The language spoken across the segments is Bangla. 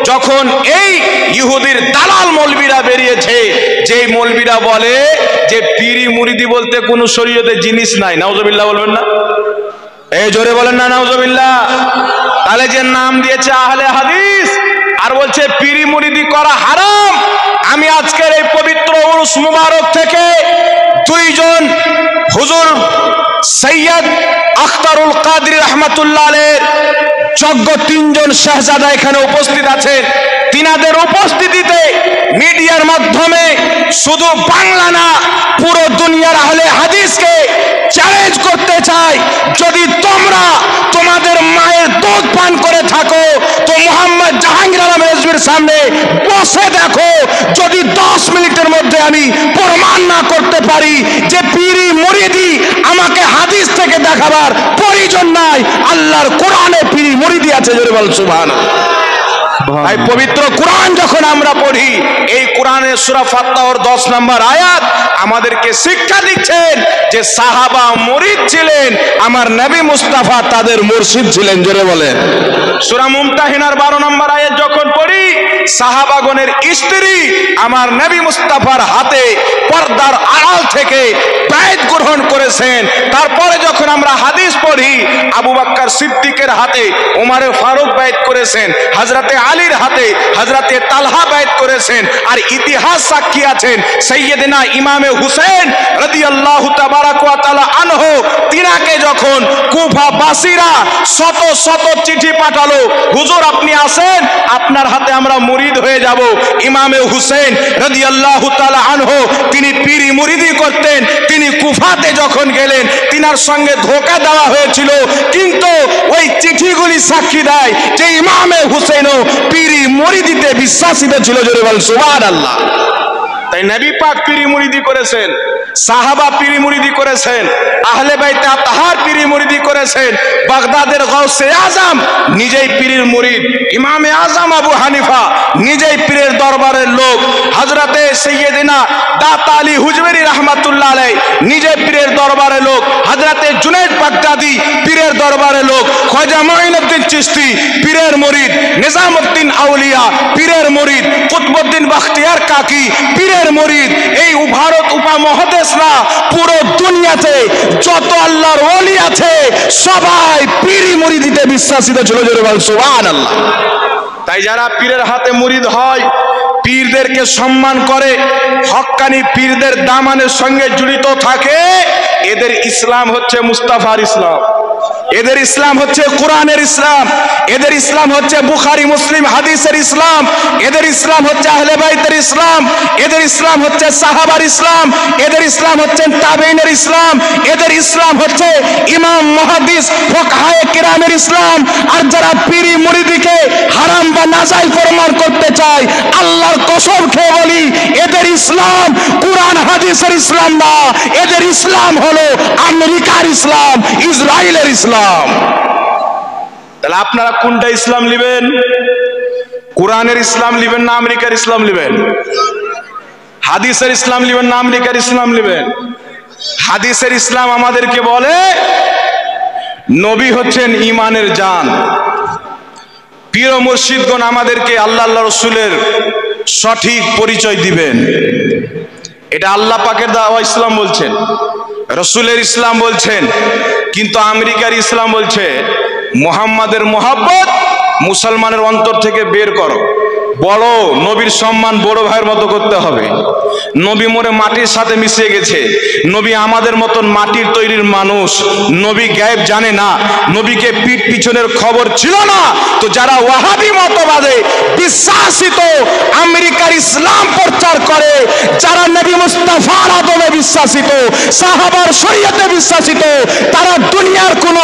যখন এই ইহুদির দালাল মৌলবীরা বেরিয়েছে, যেই মৌলবীরা বলে যে পীরি মুরিদি বলতে কোনো শরীয়তে জিনিস নাই। নাউজুবিল্লাহ বলবেন না? এই জোরে বলেন না নাউজুবিল্লাহ। তাহলে যে নাম দিয়েছে আহলে হাদিস আর বলছে পীরি মুরিদি করা হারাম। আমি আজকের এই পবিত্র উরুস মুবারক থেকে দুইজন হুজুর সৈয়দ আখতারুল কাদরি রহমাতুল্লাহ আলাইহির যোগ্য তিনজন শাহজাদা এখানে উপস্থিত আছেন। তিনাদের উপস্থিতিতে মিডিয়ার মাধ্যমে শুধু বাংলা না পুরো দুনিয়ার আহলে হাদিসকে চ্যালেঞ্জ করতে চাই, যদি তোমরা তোমাদের মায়ের দুধ পান করে থাকো তো মোহাম্মদ জাহাঙ্গীর আলম রেজভির সামনে বসে দেখো, যদি 10 মিনিটের মধ্যে আমি প্রমাণ না করতে পারি যে পীরি মুরিদি, আমাকে হাদিস থেকে দেখাবার প্রয়োজন নাই, আল্লাহর কোরআনে পীরি মুরিদি আছে। জোরে বল সুবহানাল্লাহ। তাই পবিত্র কোরআন যখন আমরা পড়ি, এই কোরআনের সূরা ফাতহার 10 নম্বর আয়াত আমাদেরকে শিক্ষা দিচ্ছেন যে সাহাবা মুরিদ ছিলেন, আমার নবী মুস্তাফা তাদের মুর্শিদ ছিলেন। জোরে বলেন। সূরা মুমতাহিনার 12 নম্বর আয়াত যখন পড়ি, সাহাবাগণের স্ত্রী আমার নবী মুস্তাফার হাতে পর্দার আড়াল থেকে বায়াত গ্রহণ করেছেন। তারপরে যখন আমরা হাদিস পড়ি, আবু বকর সিদ্দিকের হাতে ওমর ফারুক বায়াত করেছেন, হযরতে আলীর হাতে হযরতে তালহা বায়াত করেছেন। আর ইতিহাস সাক্ষী আছেন সাইয়্যিদিনা ইমামে হুসেন রাদিয়াল্লাহু তাবারাক ওয়া তাআলা আনহু, তিনাকে যখন কুফাবাসীরা শত শত চিঠি পাঠালো, হুজুর আপনি আসেন, আপনার হাতে আমরা মুরিদ হয়ে যাব। ইমামে হুসেন রাদিয়াল্লাহু তাআলা আনহু তিনি পীরি মুরিদি করতেন। তিনি কুফাতে যখন গেলেন, তিনার সঙ্গে ধোঁকা দেওয়া হয়েছিল, কিন্তু ওই চিঠিগুলি সাক্ষী দেয় যে ইমামে হুসেনও পীরি মুরিদিতে বিশ্বাসিত ছিল। জোরে বল সুবহানাল্লাহ। তাই নবী পাক পীরি মুরিদি করেছেন, সাহাবা পীরি মুরিদি করেছেন, আহলে বাইতে আতহার পীরি মুরিদি করেছেন, বাগদাদের গাউসে আজম নিজেই পীরের মুরিদ, ইমামে আজম আবু হানিফা নিজেই পীরের দরবারের লোক, হযরতে সাইয়্যিদিনা দাতা আলী হুজবেরি রাহমাতুল্লাহ আলাইহি নিজে পীরের দরবারের লোক, হযরতে জুনাইদ বাগদাদি পীরের দরবারের লোক, খাজা মুঈনুদ্দিন চিশতি পীরের মুরিদ, নিজামউদ্দিন আউলিয়া পীরের মুরিদ, কুতুবউদ্দিন বখতিয়ার কাকি পীরের মুরিদ। এই ভারত উপমহাদেশ না, পুরো দুনিয়াতে যত আল্লাহর ওলি আছে সবাই পীরি মুরিদিতে বিশ্বাসিত ছিল। জোরে বল সুবহানাল্লাহ। তাই যারা পীরের হাতে মুরিদ হয়, পীরদেরকে সম্মান করে, হক্কানি পীরদের দামানের সঙ্গে জড়িত থাকে, এদের ইসলাম হচ্ছে মুস্তাফার ইসলাম, এদের ইসলাম হচ্ছে কোরআনের ইসলাম, এদের ইসলাম হচ্ছে বুখারী মুসলিম হাদিসের ইসলাম, এদের ইসলাম হচ্ছে আহলে বাইতের ইসলাম, এদের ইসলাম হচ্ছে সাহাবার ইসলাম, এদের ইসলাম হচ্ছে তাবেঈনের ইসলাম, এদের ইসলাম হচ্ছে ইমাম মুহাদ্দিস ফুকাহায়ে কিরামের ইসলাম। আর যারা পীরি মুরিদিকে হারাম বা নাজায়েজ প্রমাণ করতে চায়, আল্লাহর কসম খেয়ে বলি, এদের ইসলাম কোরআন হাদিসের ইসলাম না, এদের ইসলাম হলো আমেরিকার ইসলাম, ইসরায়েলের ইসলাম। তাহলে আপনারা কোনটা ইসলাম নেবেন? কোরআনের ইসলাম নেবেন না আমেরিকার ইসলাম নেবেন? হাদিসের ইসলাম নেবেন না আমেরিকার ইসলাম নেবেন? হাদিসের ইসলাম আমাদেরকে বলে নবী হচ্ছেন ঈমানের জান। পীর ও মুর্শিদগণ আমাদেরকে আল্লাহ আল্লাহ রাসূলের সঠিক পরিচয় দিবেন। এটা আল্লাহ পাকের দেওয়া ইসলাম বলছেন, রাসূলের ইসলাম বলছেন। কিন্তু আমেরিকার ইসলাম বলছে মুহাম্মাদের মোহাব্বত মুসলমানের অন্তর থেকে বের করো, বড় নবীর সম্মান বড় ভাইয়ের মতো করতে হবে। নবী মরে মাটির সাথে মিশে গেছে, নবী আমাদের মতন মাটির তৈরির মানুষ, নবী গায়েব জানে না, নবীকে পিঠ পিছনের খবর ছিল না। তো যারা ওয়াহাবি মতবাদে বিশ্বাসিত আমেরিকার ইসলাম প্রচার করে, যারা নবী মুস্তাফার আদমে বিশ্বাসিত, সাহাবার শরীয়তে বিশ্বাসিত, তারা দুনিয়ার কোনো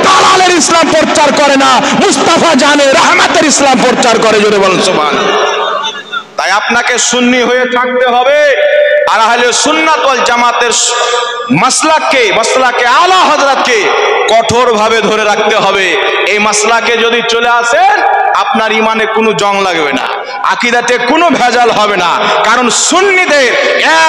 দালালের ইসলাম প্রচার করে না, মুস্তাফা জানে রহমতের ইসলাম প্রচার করে। জোরে বলেন সুবহানাল্লাহ। তাই আপনাকে সুন্নি হয়ে থাকতে হবে, আর আহলে সুন্নাত ওয়াল জামাতের মাসলাকে আলা হযরতকে কঠোরভাবে ধরে রাখতে হবে। এই মাসলাকে যদি চলে আসেন, আপনার ইমানে কোনো জং লাগবে না। আকীদাতে কোনো ভেজাল হবে না। কারণ সুন্নিদের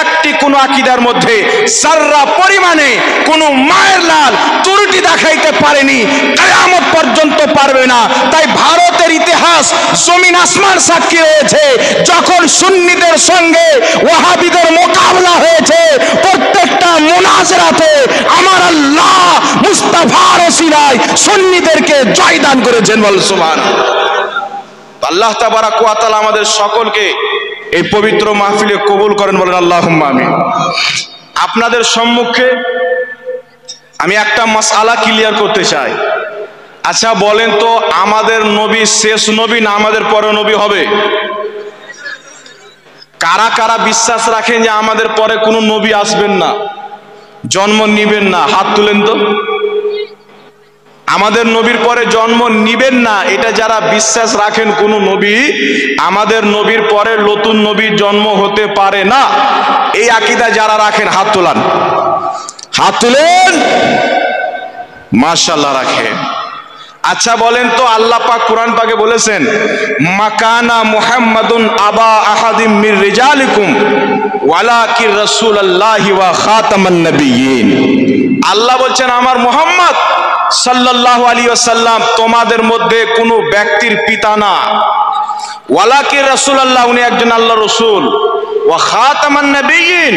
একটি কোনো আকীদার মধ্যে সাররা পরিমাণে কোনো মায়ের লাল ত্রুটি দেখাইতে পারেনি, কিয়ামত পর্যন্ত পারবে না। তাই ভারতের ইতিহাস জমিন আসমান সাক্ষী রয়েছে, যখন সুন্নিদের সঙ্গে ওয়াহাবিদের মোকাবিলা হয়েছে, প্রত্যেকটা মুনাজরাতে আমার আল্লাহ মুস্তাফার ওসিলায় সুন্নিদেরকে জয়দান করেছেন। বল সুবহানাল্লাহ। আল্লাহ তাবারাক ওয়া তাআলা আমাদের সকলকে এই পবিত্র মাহফিলে কবুল করেন, বলেন আল্লাহুম্মা আমিন। আপনাদের সম্মুখে আমি একটা মাসআলা ক্লিয়ার করতে চাই। আচ্ছা বলেন তো, আমাদের নবী শেষ নবী না আমাদের পরে নবী হবে? কারা কারা বিশ্বাস রাখেন যে আমাদের পরে কোনো নবী আসবেন না, জন্ম নিবেন না? হাত তুলেন তো। আমাদের নবীর পরে জন্ম নিবেন না, এটা যারা বিশ্বাস রাখেন কোন নবী আমাদের নবীর পরে নতুন নবীর জন্ম হতে পারে না, এই আকীদা যারা রাখেন হাত তোলান, হাত তুলেন। মাশাআল্লাহ রাখেন। আচ্ছা বলেন তো, আল্লাহ পাক কোরআন পাকে বলেছেন মাকানা মুহাম্মাদুন আবা আহাদিম মির রিজালিকুম ওয়ালাকির রাসূলুল্লাহি ওয়া খাতামান নবিয়্যিন। আল্লাহ বলছেন আমার মুহাম্মদ সাল্লাল্লাহু আলাইহি ওয়াসাল্লাম তোমাদের মধ্যে কোনো ব্যক্তির পিতা না, ওয়ালাকির রাসূলুল্লাহ উনি একজন আল্লাহর রাসূল, ওয়া খাতামান নবিয়্যিন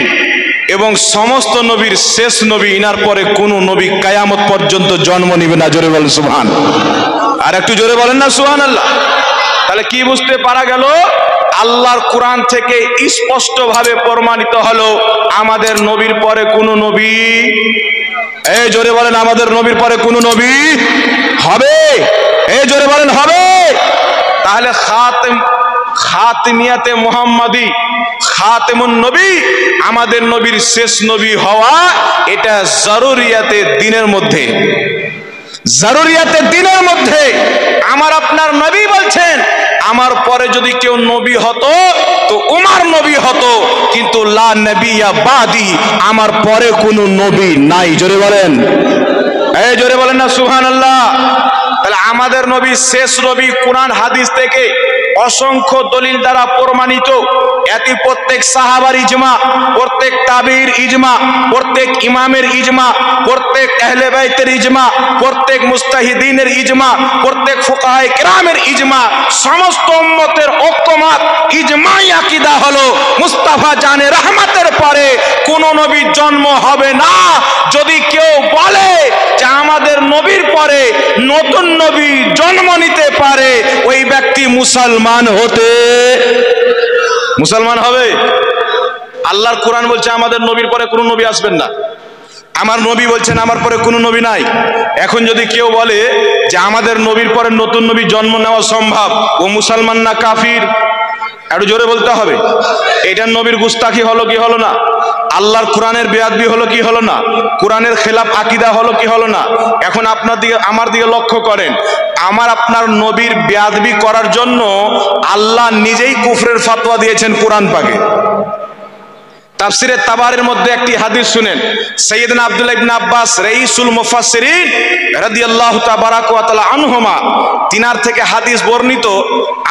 এবং সমস্ত নবীর শেষ নবী, ইনার পরে কোন নবী কিয়ামত পর্যন্ত জন্ম নিবে না। জোরে বলেন সুবহান। আর একটু জোরে বলেন না সুবহানাল্লাহ। তাহলে কি বুঝতে পারা গেল? আল্লাহর কোরআন থেকে স্পষ্টভাবে প্রমাণিত হলো আমাদের নবীর পরে কোন নবী, এই জোরে বলেন আমাদের নবীর পরে কোন নবী হবে? এই জোরে বলেন হবে। তাহলে খাতিমিয়াতে মুহাম্মাদি, খাতেমুন নবী, আমাদের নবীর শেষ নবী হওয়া এটা জরুরিয়াতে দ্বীনের মধ্যে, জরুরিয়াতে দ্বীনের মধ্যে। আমার আপনার নবী বলছেন আমার পরে যদি কেউ নবী হতো তো উমর নবী হতো, কিন্তু লা নবিয়্যা বাদি, আমার পরে কোনো নবী নাই। জোরে বলেন, এই জোরে বলেন না সুবহানাল্লাহ। তাহলে আমাদের নবী শেষ নবী কোরআন হাদিস থেকে অসংখ্য দলিল দ্বারা প্রমাণিত। এটি প্রত্যেক সাহাবার ইজমা, প্রত্যেক তাবির ইজমা, প্রত্যেক ইমামের ইজমা, প্রত্যেক আহলে বাইতের ইজমা, প্রত্যেক মুস্তাহিদিনের ইজমা, প্রত্যেক ফুকাহায়ে কিরামের ইজমা, সমস্ত উম্মতের ঐক্যমত ইজমাই আকীদা হলো মুস্তাফা জানে রহমতের পরে কোন নবীর জন্ম হবে না। যদি কেউ বলে যে আমাদের নবীর পরে নতুন নবী জন্ম নিতে পারে, ওই ব্যক্তি মুসলমান মুসলমান হবে। আল্লাহর কোরআন বলছে আমাদের নবীর পরে কোনো নবী আসবেন না, আমার নবী বলছেন আমার পরে কোনো নবী নাই। এখন যদি কেউ বলে যে আমাদের নবীর পরে নতুন নবী জন্ম নেওয়া সম্ভব, ও মুসলমান না কাফির? একটু জোরে বলতে হবে। এটা নবীর গুস্তাখি হলো কি হলো না? আল্লাহর কোরআনের বেয়াদবি হলো কি হলো না? কোরআনের খেলাফ আকীদা হলো কি হলো না? এখন আপনার দিকে আমার দিকে লক্ষ্য করেন, আমার আপনার নবীর বেয়াদবি করার জন্য আল্লাহ নিজেই কুফরের ফতোয়া দিয়েছেন কোরআন পাকে। তাফসিরে তাবারের মধ্যে একটি হাদিস শুনেন, সাইয়েদনা আব্দুল্লাহ ইবনে আব্বাস রাইসুল মুফাসসিরিন রাদিয়াল্লাহু তাবারাক ওয়া তাআলা আনহুমা, তিনার থেকে হাদিস বর্ণিত।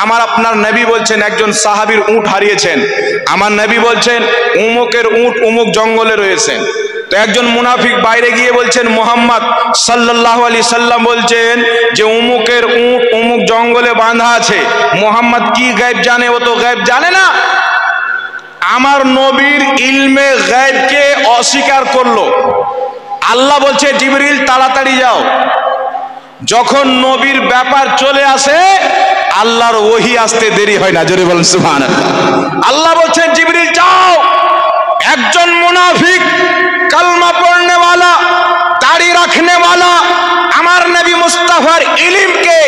আমার আপনার নবী বলছেন একজন সাহাবীর উট হারিয়েছেন। আমার নবী বলছেন উমুকের উট উমুক জঙ্গলে রয়েছে। তো একজন মুনাফিক বাইরে গিয়ে বলছেন মুহাম্মদ সাল্লাল্লাহু আলাইহি সাল্লাম বলছেন যে উমুকের উট উমুক জঙ্গলে বাঁধা আছে। মুহাম্মদ কি গায়েব জানে? ও তো গায়েব জানে না। আমার নবীর ইলমে গায়েবকে অস্বীকার করলো। আল্লাহ বলছে জিবরিল তাড়াতাড়ি যাও। যখন নবীর ব্যাপার চলে আসে আল্লাহর ওহী আসতে দেরি হয় না। জোরে বলেন সুবহানাল্লাহ। আল্লাহ বলছেন জিবরিল যাও। একজন মুনাফিক কালমা পড়নে वाला, দাড়ি রাখনে वाला, আমার নবী মুস্তাফার ইলমকে,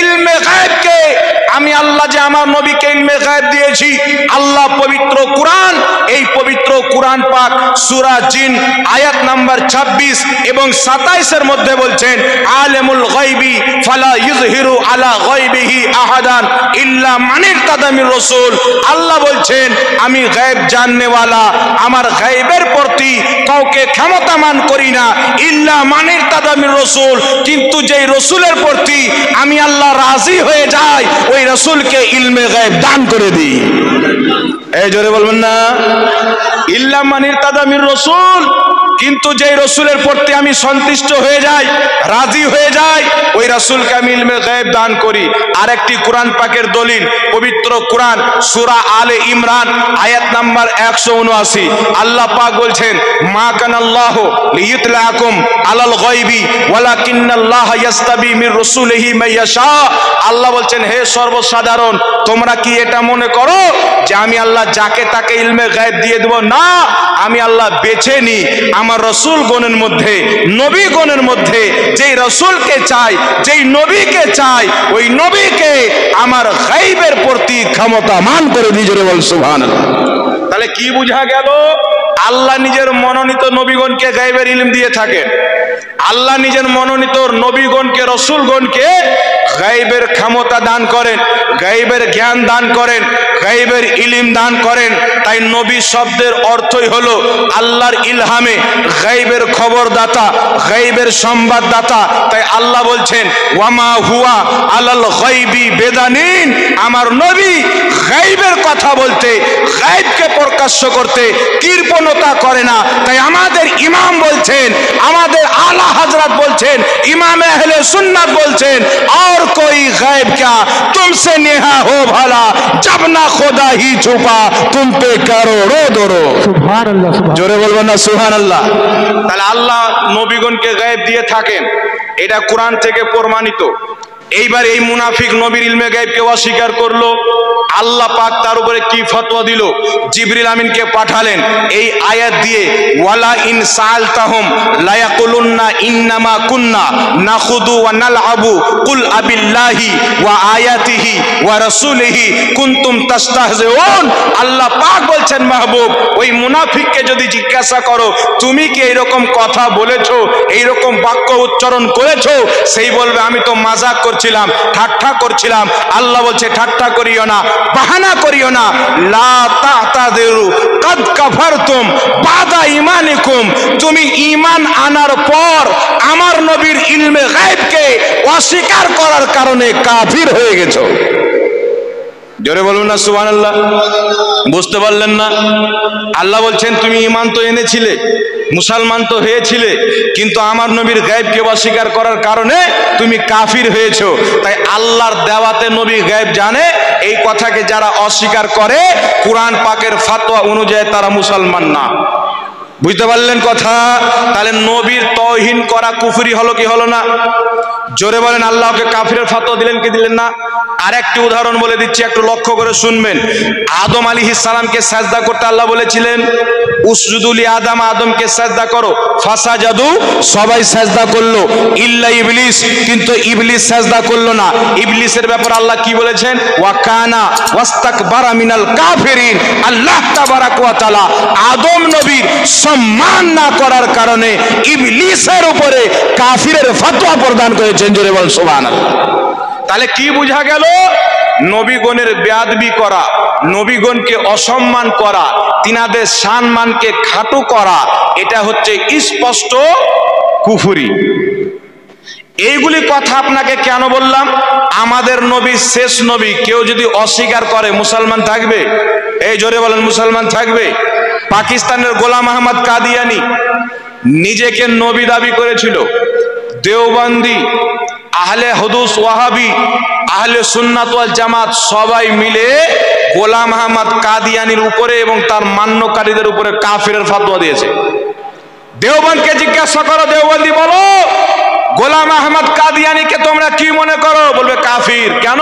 ইলমে গায়েবকে, আমি আল্লাহ যে আমার নবীকে ইলমে গায়েব দিয়েছি, আল্লাহ পবিত্র কোরআন, এই পবিত্র কোরআন পাক সূরা জিন আয়াত নাম্বার 26 এবং 27 এর মধ্যে বলছেন আলিমুল গায়বি ফালা ইযহিরু আলা গায়বিহি আহাদান ইল্লা মান ইরতাদা মির রাসূল। আল্লাহ বলছেন আমি গায়েব জাননে वाला, আমার গায়েবের প্রতি কাউকে ক্ষমতামান করি না, ইল্লা মান ইরতাদা মির রাসূল, কিন্তু যেই রাসূলের প্রতি আমি আল্লাহ আল্লাহ রাজি হয়ে যায় ওই রাসূলকে ইলমে গায়েব দান করে দিই। এই জোরে বলবেন না? ইল্লা মান ইরতাদা মির রাসূল, কিন্তু যেই রাসূলের প্রতি আমি সন্তুষ্ট হয়ে যাই, রাজি হয়ে যাই, ওই রাসূলকে আমি ইলমে গায়েব দান করি। আরেকটি কোরআন পাকের দলিল, পবিত্র কোরআন সূরা আলে ইমরান আয়াত নাম্বার 179, আল্লাহ পাক বলছেন, মা কানাল্লাহু লিইতলাকুম আলাল গায়বি ওয়ালাকিন্নাল্লাহা ইয়াস্তাবি মির রাসূলিহি মাইয়াশা। আল্লাহ বলছেন, হে সর্বসাধারণ, তোমরা কি এটা মনে করো যে আমি আল্লাহ যাকে তাকে ইলমে গায়েব দিয়ে দেব? না, আমি আল্লাহ বেছে নি আমার রাসূলগণের মধ্যে, নবীগণের মধ্যে যেই রাসূলকে চাই, যেই নবীকে চাই, ওই নবীকে আমার গায়বের প্রতি ক্ষমতামান করে দিয়ে। জোরে বল সুবহানাল্লাহ। তাহলে কি বোঝা গেল? আল্লাহ নিজের মনোনীত নবীগণকে গায়বের ইলম দিয়ে থাকেন। আল্লাহ নিজের মনোনীত নবীগণকে, রাসূলগণকে গায়বের ক্ষমতা দান করেন, গায়বের জ্ঞান দান করেন, গায়বের ইলম দান করেন। তাই নবী শব্দের অর্থই হলো আল্লাহর ইলহামে গায়বের খবরদাতা, গায়বের সংবাদদাতা। তাই আল্লাহ বলছেন, ওয়ামা হুয়া আলাল গায়বি বেদানিন, আমার নবী গায়বের কথা বলতে, গায়বকে প্রকাশ্য করতে কৃপণতা করে না। তাই আমাদের ইমাম বলছেন, আমাদের আলা হযরত বলছেন, ইমাম আহলে সুন্নাত বলছেন, और कोई गायब क्या तुमसे नेहा हो भला, जब ना खुदा ही छुपा तुम पे करोड़ों दरो। सुभान अल्लाह। जोरे बोलबो ना सुभान अल्लाह। তাহলে আল্লাহ নবীগণকে গায়েব দিয়ে থাকেন, এটা কোরআন থেকে প্রমাণিত। এইবার এই মুনাফিক নবীর ইলমে গায়েবকে অস্বীকার করলো। আল্লাহ পাক তার উপরে কি ফতোয়া দিল? জিবরিল আমিনকে পাঠালেন এই আয়াত দিয়ে, ওয়ালা ইন সাআলতাহুম লা ইয়াকুলুন্না ইন্নামা কুন্না নাখুদু ওয়া নালআবু কুল আবিল্লাহি ওয়া আয়াতিহি ওয়া রাসূলিহি কুনতুম তাস্তাহজিউন। আল্লাহ পাক বলছেন, মাহবুব, ওই মুনাফিককে যদি জিজ্ঞাসা করো তুমি কি এইরকম কথা বলেছো, এইরকম বাক্য উচ্চারণ করেছো, সেই বলবে আমি তো মাজাক করছিলাম, ঠাট্টা করছিলাম। আল্লাহ বলছে, ঠাট্টা করিও না, বাহানা করিও না। লা তাতাযিরু কাদ কাফারতুম বাদা ঈমানিকুম, তুমি ঈমান আনার পর আমার নবীর ইলমে গায়বকে অস্বীকার করার কারণে কাফির হয়ে গেছো। জোরে বলুন না সুবহানাল্লাহ। বুঝতে পারলেন না? আল্লাহ বলছেন, তুমি ঈমান তো এনেছিলে, মুসলমান তো হয়েছিলে, কিন্তু আমার নবীর গায়েবকে অস্বীকার করার কারণে তুমি কাফির হয়েছো। তাই আল্লাহর দেওয়াতে নবী গায়েব জানে, এই কথাকে যারা অস্বীকার করে কুরআন পাকের ফতোয়া অনুযায়ী তারা মুসলমান না। বুঝতে পারলেন কথা? তাহলে নবীর তাওহীন করা কুফরি হলো কি হলো না? জোরে বলেন, আল্লাহকে কাফিরের ফতোয়া দিলেন কি দিলেন না? আরেকটি উদাহরণ বলে দিচ্ছি, একটু লক্ষ্য করে শুনবেন। আদম আলাইহিস সালামকে সাজদা করতে আল্লাহ বলেছিলেন, উসজুদু লি আদম, আদমকে সাজদা করো। ফাসাজাদু, সবাই সাজদা করলো, ইল্লা ইবলিস, কিন্তু ইবলিস সাজদা করলো না। ইবলিসের ব্যাপারে আল্লাহ কি বলেছেন? ওয়া কানা ওয়াস্তাকবারা মিনাল কাফিরিন। আল্লাহ তাবারাক ওয়া তাআলা আদম নবীর সম্মান না করার কারণে ইবলিসের উপরে কাফিরের ফতোয়া প্রদান করেছেন। জোরে বল সুবহানাল্লাহ। তাহলে কি বোঝা গেল? নবীগণের বেয়াদবি করা, নবীগণকে অসম্মান করা, তিনাদের সম্মানকে খাটো করা, এটা হচ্ছে স্পষ্ট কুফরি। এইগুলি কথা আপনাকে কেন বললাম? আমাদের নবী শেষ নবী, কেউ যদি অস্বীকার করে মুসলমান থাকবে? এই জোরে বলেন, মুসলমান থাকবে? পাকিস্তানের গোলাম আহমদ কাদিয়ানি নিজেকে নবী দাবি করেছিল। দেওবন্দি, আহলে হুদুস, ওয়াহাবি, আহলে সুন্নাত ওয়াল জামাত সবাই মিলে গোলাম আহমদ কাদিয়ানির উপরে এবং তার মান্যকারীদের উপরে কাফিরের ফতোয়া দিয়েছে। দেওবন্দকে জিজ্ঞাসা করো, দেওবন্দি বলো, গোলাম আহমদ কাদিয়ানিকে তোমরা কি মনে করো? বলবে কাফির। কেন?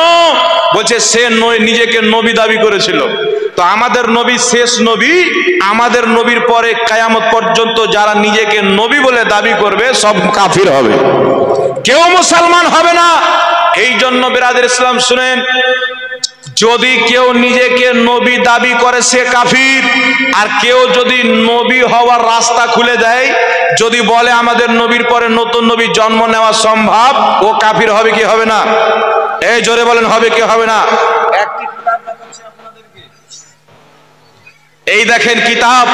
বলছে সে নিজেকে নবী দাবি করেছিল। তো আমাদের নবী শেষ নবী, আমাদের নবীর পরে কিয়ামত পর্যন্ত যারা নিজেকে নবী বলে দাবি করবে সব কাফির হবে, কেউ মুসলমান হবে না। এই জন্য বিরাদর ইসলাম শুনেন, যদি কেউ নিজেকে নবী দাবি করে সে কাফির, আর কেউ যদি নবী হওয়ার রাস্তা খুলে দেয়, যদি বলে আমাদের নবীর পরে নতুন নবী জন্ম নেওয়া সম্ভব, ও কাফির হবে কি হবে না? এই জোরে বলেন, হবে কি হবে না? একটি কিতাব দেখাচ্ছি আপনাদেরকে, এই দেখেন কিতাব।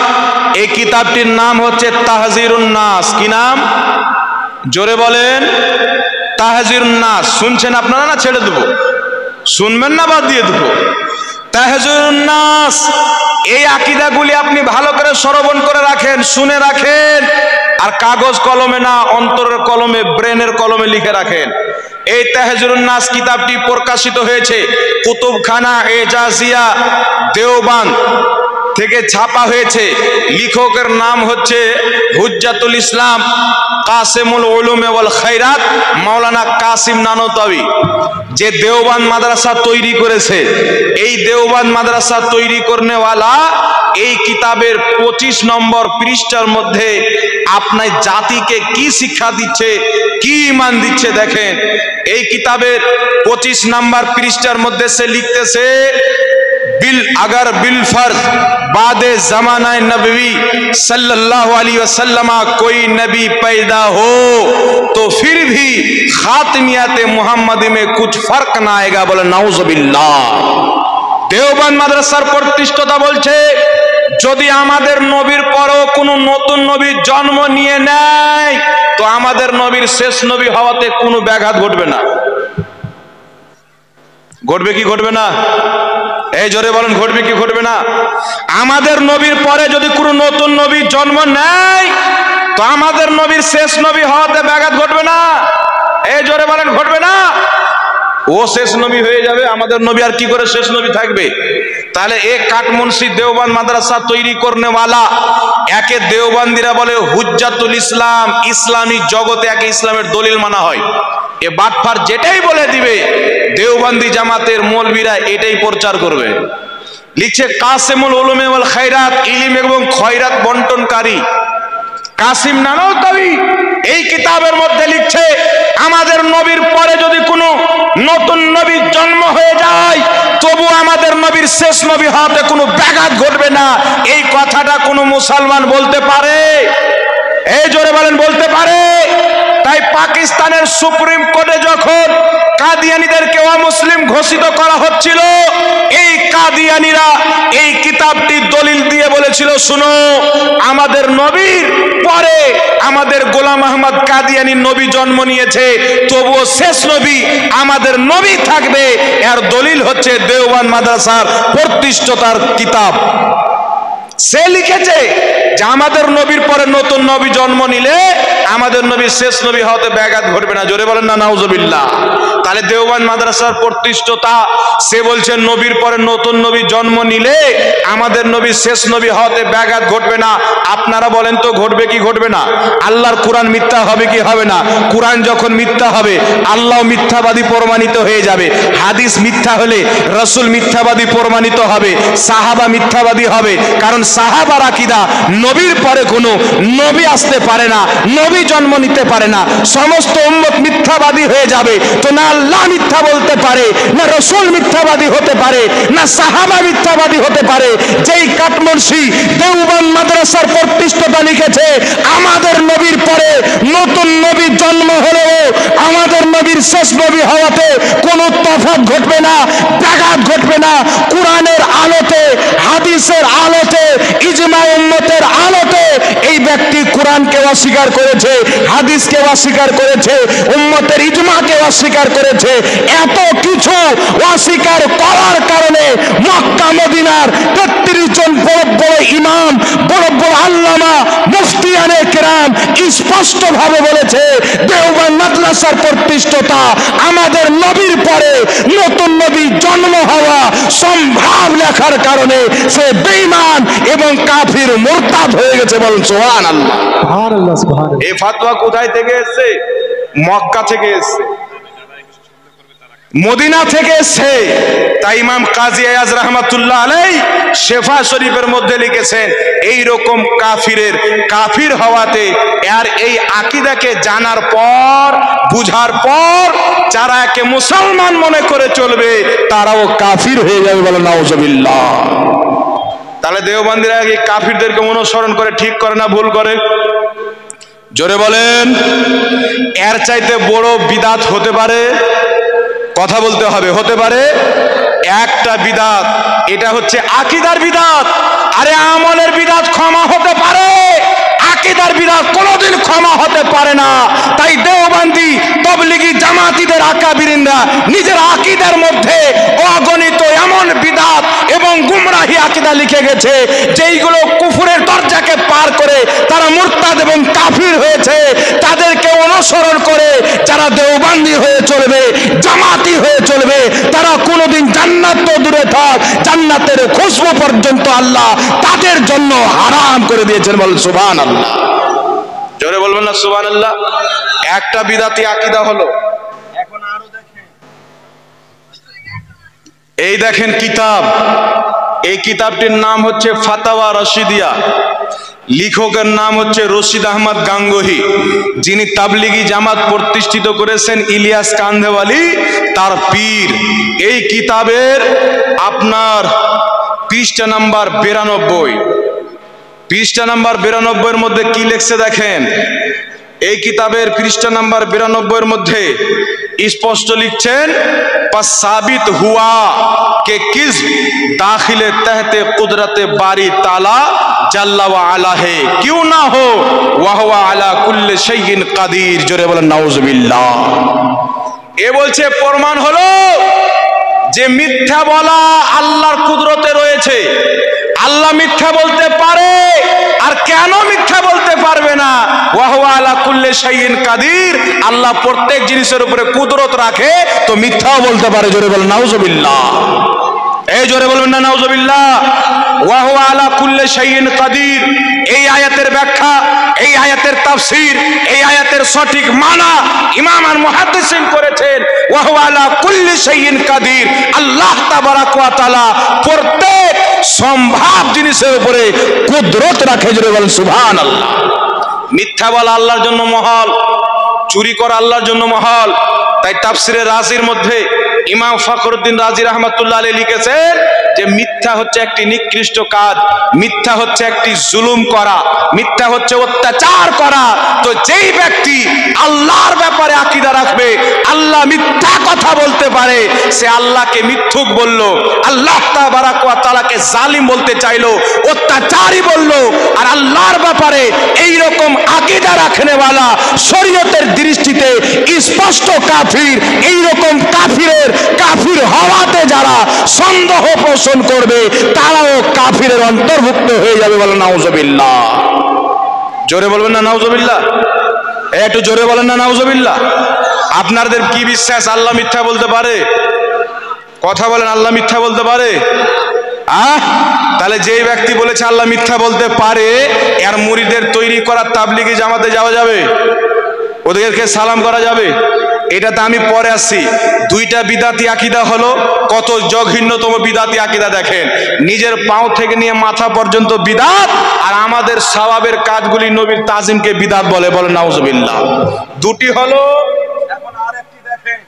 এই কিতাবটির নাম হচ্ছে তাহজিরুন নাস। কি নাম? জোরে বলেন, তাহজিরুন নাস শুনছেন আপনারা না ছেড়ে দেবো? শুনবেন না বাদ দিয়ে দেবো? তাহজিরুন নাস, এই আকীদাগুলি আপনি ভালো করে শ্রবণ করে রাখেন, শুনে রাখেন, আর কাগজ কলমে না, অন্তরের কলমে, ব্রেনের কলমে লিখে রাখেন। এই তাহজিরুন নাস কিতাবটি প্রকাশিত হয়েছে কুতুবখানা এজাজিয়া দেওবান্দ থেকে ছাপা হয়েছে। লেখকের নাম হচ্ছে হুজ্জাতুল ইসলাম কাসিমুল উলুম ওয়াল খায়রাত মাওলানা কাসিম নানতাবি, যে দেওবান্দ মাদ্রাসা তৈরি করেছে। এই দেওবান্দ মাদ্রাসা তৈরি করনেওয়ালা এই কিতাবের 25 নম্বর পৃষ্ঠার মধ্যে আপনার জাতিকে কি শিক্ষা দিচ্ছে, কি ঈমান দিচ্ছে দেখেন। এই কিতাবের 25 নম্বর পৃষ্ঠার মধ্যে সে লিখতেছে, अगर बिल फर्ज बादे जमाना नबी सल्लल्लाहु अलैहि वसल्लम कोई नबी पैदा हो तो फिर भी खातमियत मुहम्मदी में कुछ फर्क ना आएगा। बोले नाउजुबिल्लाह। देवबंद মাদ্রাসার প্রতিষ্ঠাতা বলছে, যদি আমাদের নবীর পরেও কোনো নতুন নবী জন্ম নিয়ে নেয় তো আমাদের নবীর শেষ নবী হওয়াতে কোনো ব্যাঘাত ঘটবে না। ঘটবে কি ঘটবে না? এই জোরে বলেন, ঘটবে কি ঘটবে না? আমাদের নবীর পরে যদি কোনো নতুন নবী জন্ম নেয় তো আমাদের নবীর শেষ নবী হওয়াতে ব্যাঘাত ঘটবে না। এই জোরে বলেন, ঘটবে না। ও শেষ নবী হয়ে যাবে, আমাদের নবী আর কি করে শেষ নবী থাকবে? তাহলে এক কাঠমুন্সি দেওবান্দ মাদ্রাসা তৈরি করনেওয়ালা একে দেওবান্দিরা বলে হুজ্জাতুল ইসলাম, ইসলামী জগতে একে ইসলামের দলিল মানা হয়। এ বাটফার যেটাই বলে দিবে দেওবন্দি জামাতের মৌলবীরা এটাই প্রচার করবে। লিখছে কাসিমুল উলুম ওয়াল খায়রাত, ইলম এবং খয়রাত বন্টনকারী কাসিম নানতাবি এই কিতাবের মধ্যে লিখছে, আমাদের নবীর পরে যদি কোনো নতুন নবীর জন্ম হয়ে যায় তবু আমাদের নবীর শেষ নবী হওয়াতে কোনো ব্যাঘাত ঘটবে না। এই কথাটা কোনো মুসলমান বলতে পারে? এই জোরে বলেন, বলতে পারে? তাই পাকিস্তানের সুপ্রিম কোর্টে যখন কাদিয়ানীদেরকে অমুসলিম ঘোষিত করা হচ্ছিল, এই কাদিয়ানীরা এই কিতাবটি দলিল দিয়ে বলেছিল, শুনো আমাদের নবীর পরে আমাদের গোলাম আহমদ কাদিয়ানী নবী জন্ম নিয়েছে, তবুও শেষ নবী আমাদের নবী থাকবে। এর দলিল হচ্ছে দেওবন্দ মাদ্রাসার প্রতিষ্ঠাতার কিতাব। সে লিখেছে যে আমাদের নবীর পরে নতুন নবী জন্ম নিলে আমাদের নবীর শেষ নবী হওয়াতে ব্যাঘাত ঘটবে না। জোরে বলেন না নাউজুবিল্লাহ। তাহলে দেওবন্দ মাদ্রাসার প্রতিষ্ঠাতা সে বলছে নবীর পরে নতুন নবী জন্ম নিলে আমাদের নবীর শেষ নবী হওয়াতে ব্যাঘাত ঘটবে না। আপনারা বলেন তো ঘটবে কি ঘটবে না? আল্লাহর কোরআন মিথ্যা হবে কি হবে না? কোরআন যখন মিথ্যা হবে আল্লাহ মিথ্যাবাদী প্রমাণিত হয়ে যাবে। হাদিস মিথ্যা হলে রাসূল মিথ্যাবাদী প্রমাণিত হবে, সাহাবা মিথ্যাবাদী হবে। কারণ সাহাবার আকীদা নবীর পরে কোনো নবী আসতে পারে না, নবী জন্ম নিতে পারে না। সমস্ত উম্মত মিথ্যাবাদী হয়ে যাবে। তো না আল্লাহ মিথ্যা বলতে পারে, না রাসূল মিথ্যাবাদী হতে পারে, না সাহাবা মিথ্যাবাদী হতে পারে। যেই কাঠমুন্সি দেওবন্দ মাদ্রাসার প্রতিষ্ঠাতা লিখেছে, আমাদের নবীর পরে নতুন নবী জন্ম হলেও আমাদের নবীর শেষ নবী হওয়াতে কোনো তফাৎ ঘটবে না, ব্যাঘাত ঘটবে না। কোরআনের আলোতে, হাদিসের আলোতে, ইজমা উম্মতের আলোতে এই ব্যক্তি কোরআনকে অস্বীকার করেছে, হাদিসকে অস্বীকার করেছে, উম্মতের ইজমাকে অস্বীকার করেছে। এত কিছু অস্বীকার করার কারণে মক্কা মদিনার 33 জন বড় বড় ইমাম, বড় বড় আল্লামা, মুফতিয়ানে কেরাম স্পষ্ট ভাবে বলেছে, দেওবন্দ মাদ্রাসার প্রতিষ্ঠাতা আমাদের নবীর পরে নতুন নবী জন্ম হওয়া সম্ভব লেখার কারণে সে বেঈমান এবং কাফির মুরতাদ হয়ে গেছে। বলুন সুবহানাল্লাহ। সুবহানাল্লাহ, সুবহানাল্লাহ। এই ফাতোয়া কোথায় থেকে এসেছে? মক্কা থেকে এসেছে, মদিনা থেকে এসেছে। তাই ইমাম কাজী আয়াজ রাহমাতুল্লাহ আলাইহি শেফা শরীফের মধ্যে লিখেছেন, এই রকম কাফিরের কাফির হওয়াতে আর এই আকীদাকে জানার পর, বুঝার পর যারা একে মুসলমান মনে করে চলবে তারাও কাফির হয়ে যাবে। বলে নাউজুবিল্লাহ। তাহলে দেওবন্দিরা এই কাফিরদেরকে অনুসরণ করে ঠিক করে না ভুল করে? জোরে বলেন। এর চাইতে বড় বিদাত হতে পারে? কথা বলতে হবে, হতে পারে একটা বিদাত। এটা হচ্ছে আকীদার বিদাত। আরে আমলের বিদাত ক্ষমা হতে পারে, আকীদার বিদাত কোনোদিন ক্ষমা হতে পারে না। তাই দেওবন্দি তাবলীগী জামাতীদের আকাবিরিনরা নিজের আকীদার মধ্যে অগণিত এমন বিদাত এবং গুমরাহি আকীদা লিখে গেছে যেইগুলো কুফরের দরজাকে পার করে তারা মুরতাদ এবং কাফির হয়েছে। তাদেরকে অনুসরণ করে যারা দেওবন্দি হয়ে চলবে, জামাতি হয়ে চলবে, তারা কোনোদিন জান্নাত তো দূরে থাক, জান্নাতের খুশবু পর্যন্ত আল্লাহ তাদের জন্য হারাম করে দিয়েছেন। বলেন সুবহানাল্লাহ। জোরে বলবেন না সুবহানাল্লাহ। একটা বিদাতি আকীদা হলো। এখন আরো দেখেন, এই দেখেন কিতাব, এই কিতাবটির নাম হচ্ছে ফাতাওয়া রশিদিয়া। লেখকের নাম হচ্ছে রশিদ আহমদ গাঙ্গুহি, যিনি তাবলিগি জামাত প্রতিষ্ঠিত করেছেন ইলিয়াস কান্ধেওয়ালি তার পীর। এই কিতাবের আপনার পৃষ্ঠা নাম্বার 92, পৃষ্ঠা নাম্বার 92 এর মধ্যে কি লিখছে দেখেন। এই কিতাবের পৃষ্ঠা নাম্বার 92 এর মধ্যে স্পষ্ট লিখছেন, সাবিত হুয়া কে কিস দাখিলে তহতে কুদরতে বারি তালা জাল্লা ওয়া আলা হে কিউ না হো ওয়া হুয়া আলা কুল্লি শাইইন কাদির। জোরে বলেন নাউজুবিল্লাহ। এ বলছে প্রমাণ হলো যে মিথ্যা বলা আল্লাহর কুদরতে রয়েছে। আল্লাহ মিথ্যা বলতে পারে, আর কেন মিথ্যা বলতে পারবে না? ওয়া হুয়া আলা কুল্লি শাইইন কাদির। আল্লাহ প্রত্যেক জিনিসের উপরে কুদরত রাখে, তো মিথ্যাও বলতে পারে। জোরে বলেন নাউজুবিল্লাহ। এই জোরে বলবেন না নাউজুবিল্লাহ। ওয়া হুয়া আলা কুল্লি শাইইন কাদির। এই আয়াতের ব্যাখ্যা, এই আয়াতের তাফসীর, এই আয়াতের সঠিক মানা ইমাম আর মুহাদ্দিসিন করেছেন। ওয়া হুয়া আলা কুল্লি শাইইন কাদির। আল্লাহ তাবারাক ওয়া তাআলা প্রত্যেক সম্ভব জিনিসের উপরে কুদরত রাখে। জোরে বলেন সুবহানাল্লাহ। মিথ্যা বলা আল্লাহর জন্য মহল, চুরি করা আল্লাহর জন্য মহল। তাই তাফসিরে রাজির মধ্যে ইমাম ফখরুদ্দিন রাজি রাহমাতুল্লাহ আলাইহি লিখেছেন যে মিথ্যা হচ্ছে একটি নিকৃষ্ট কাজ, মিথ্যা হচ্ছে একটি জুলুম করা, মিথ্যা হচ্ছে অত্যাচার করা। তো যেই ব্যক্তি আল্লাহর ব্যাপারে আকীদা রাখবে, আল্লাহ মিথ্যা কথা বলতে পারে, সে আল্লাহকে মিথ্যুক বলল, আল্লাহ তাবারাক ওয়া তাআলাকে জালিম বলতে চাইলো, অত্যাচারী বলল। আর আল্লাহর ব্যাপারে এই রকম আকীদা রাখনেওয়ালা শরীয়তের দৃষ্টিতে স্পষ্ট কাফির। এই রকম কাফির হওয়াতে যারা সন্দেহ পোষণ করবে, তারাও কাফিরের অন্তর্ভুক্ত হয়ে যাবে। বলেন নাউজুবিল্লাহ। জোরে বলবেন না নাউজুবিল্লাহ। একটু জোরে বলেন না নাউজুবিল্লাহ। আপনাদের কি বিশ্বাস আল্লাহ মিথ্যা বলতে পারে? কথা বলেন, আল্লাহ মিথ্যা বলতে পারে? তাহলে যেই ব্যক্তি বলেছে আল্লাহ মিথ্যা বলতে পারে, এর মুরিদের তৈরি করা তাবলিগি জামাতে যাওয়া যাবে? ওদেরকে সালাম করা যাবে? এটাতে আমি পরে আসছি। দুইটা বিদাতি আকীদা হলো। কত জঘন্যতম বিদাতি আকীদা দেখেন। নিজের পাও থেকে নিয়ে মাথা পর্যন্ত বিদাত, আর আমাদের সওয়াবের কাজগুলি নবীর তাজিমকে বিদাত বলে। বলেন নাউজুবিল্লাহ। দুটি হলো। এখন আরেকটি দেখেন,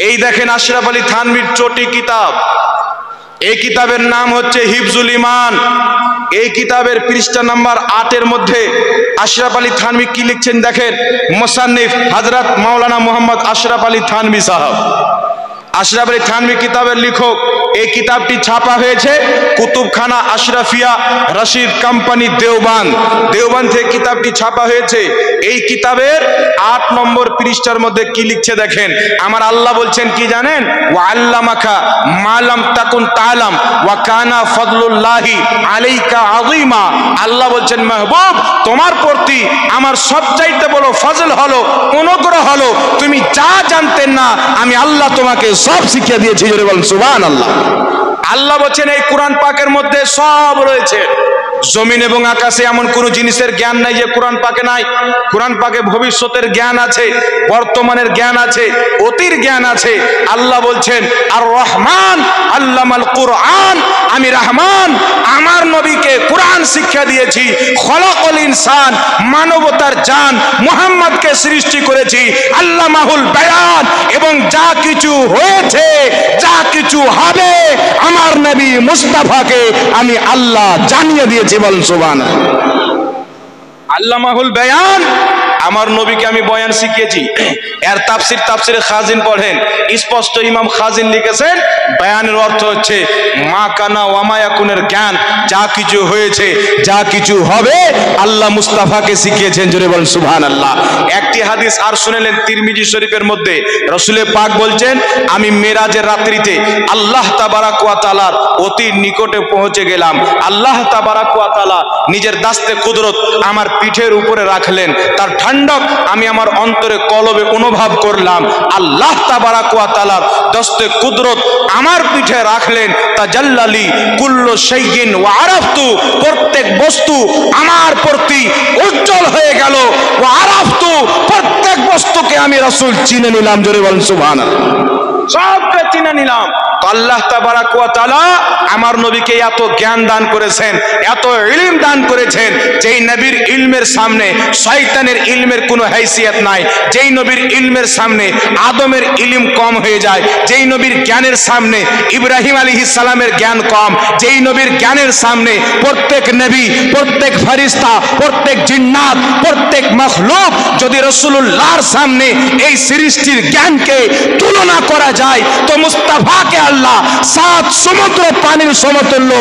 এই দেখেন আশরাফ আলী থানভীর চটি কিতাব। এই কিতাবের নাম হচ্ছে হিফজুল ঈমান। এই কিতাবের পৃষ্ঠা নাম্বার 8 এর মধ্যে আশরাফ আলী থানভী কি লিখছেন দেখেন। মুসান্নিফ হযরত মাওলানা মোহাম্মদ আশরাফ আলী থানভী সাহেব। আশরাফ আলী থানভী কিতাবের লেখক। এই কিতাবটি ছাপা হয়েছে কুতুবখানা আশরাফিয়া রশিদ কোম্পানি দেওবন্দ থেকে কিতাবটি ছাপা হয়েছে। এই কিতাবের 8 নম্বর পৃষ্ঠার মধ্যে কি লিখছে দেখেন। আমার আল্লাহ বলছেন কি জানেন? ওয়া আল্লামাকা মা লাম তাকুন তাআলাম ওয়া কানা ফাদলুল্লাহি আলাইকা আযীমা। আল্লাহ বলছেন মাহবুব, তোমার প্রতি আমার সবচাইতে বড় ফজল হলো, অনুগ্রহ হলো, তুমি যা জানতেন না আমি আল্লাহ তোমাকে সব শিখিয়ে দিয়েছি। জোরে বলেন সুবহানাল্লাহ। আল্লাহ বলছেন এই কোরআন পাকের মধ্যে সব রয়েছে। জমিন এবং আকাশে এমন কোন জিনিসের জ্ঞান নাই যে কোরআন পাকে নাই। কোরআন পাকে ভবিষ্যতের জ্ঞান আছে, বর্তমানের জ্ঞান আছে, অতীর জ্ঞান আছে। আল্লাহ বলছেন আর রহমান আল্লামাল কুরআন, আমি রহমান আমার নবীকে কোরআন শিক্ষা দিয়েছি। খলাকাল ইনসান, মানবতার জান মুহাম্মদকে সৃষ্টি করেছি। আল্লামাহুল বায়ান, এবং যা কিছু হয়েছে, যা কিছু হবে, আমার নবী মুস্তাফাকে আমি আল্লাহ জানিয়ে দিয়েছি। বলেন সুবহানাল্লাহ। আল্লামাহুল বায়ান, আমার নবীকে আমি বয়ান শিখিয়েছি। এর তাফসিরে খাজিন পড়েন, স্পষ্ট ইমাম খাজিন লিখেছেন বয়ানের অর্থ হচ্ছে মা কানা ওয়া মা ইয়াকুনের জ্ঞান, যা কিছু হয়েছে যা কিছু হবে আল্লাহ মুস্তাফাকে শিখিয়েছেন। জোরে বলেন সুবহানাল্লাহ। একটি হাদিস আর শুনলেন তিরমিজি শরীফের মধ্যে রাসূল পাক বলছেন, আমি মেরাজের রাত্রিতে আল্লাহ তাবারাক ওয়া তাআলার অতি নিকটে পৌঁছে গেলাম। আল্লাহ তাবারাক ওয়া তাআলা নিজের দাস্তে কুদরত আমার পিঠের উপরে রাখলেন, তার ঠান্ডক আমি আমার অন্তরে কলবে অনুভব করলাম। আল্লাহ তাবারাক ওয়া তাআলার দাস্তে কুদরত আমার পিঠে রাখলেন, তাজাল্লালি কুল্লু শাইইন ওয়া আরাফতু, প্রত্যেক বস্তু আমার প্রতি উজ্জ্বল হয়ে গেল। ওয়া আরাফতু, প্রত্যেক বস্তুকে আমি রাসূল চিনে নিলাম। জোরে বলেন সুবহানাল্লাহ। সবকে চিনে নিলাম। আল্লাহ তাবারাক ওয়া তাআলা আমার নবীকে এত জ্ঞান দান করেছেন, এত ইলম দান করেছেন, যেই নবীর ইলমের সামনে শয়তানের ইলমের কোনো হাইসিয়ত নাই, যেই নবীর ইলমের সামনে আদমের ইলম কম হয়ে যায়, যেই নবীর জ্ঞানের সামনে ইব্রাহিম আলাইহিস সালামের জ্ঞান কম, যেই নবীর জ্ঞানের সামনে প্রত্যেক নবী, প্রত্যেক ফেরেশতা, প্রত্যেক জিন্নাত, প্রত্যেক মাখলুক যদি রাসূলুল্লাহর সামনে এই সৃষ্টির জ্ঞানকে তুলনা করা যায়, তো মুস্তাফাকে আল্লাহ 7 সমুদ্র পানির সমতুল্য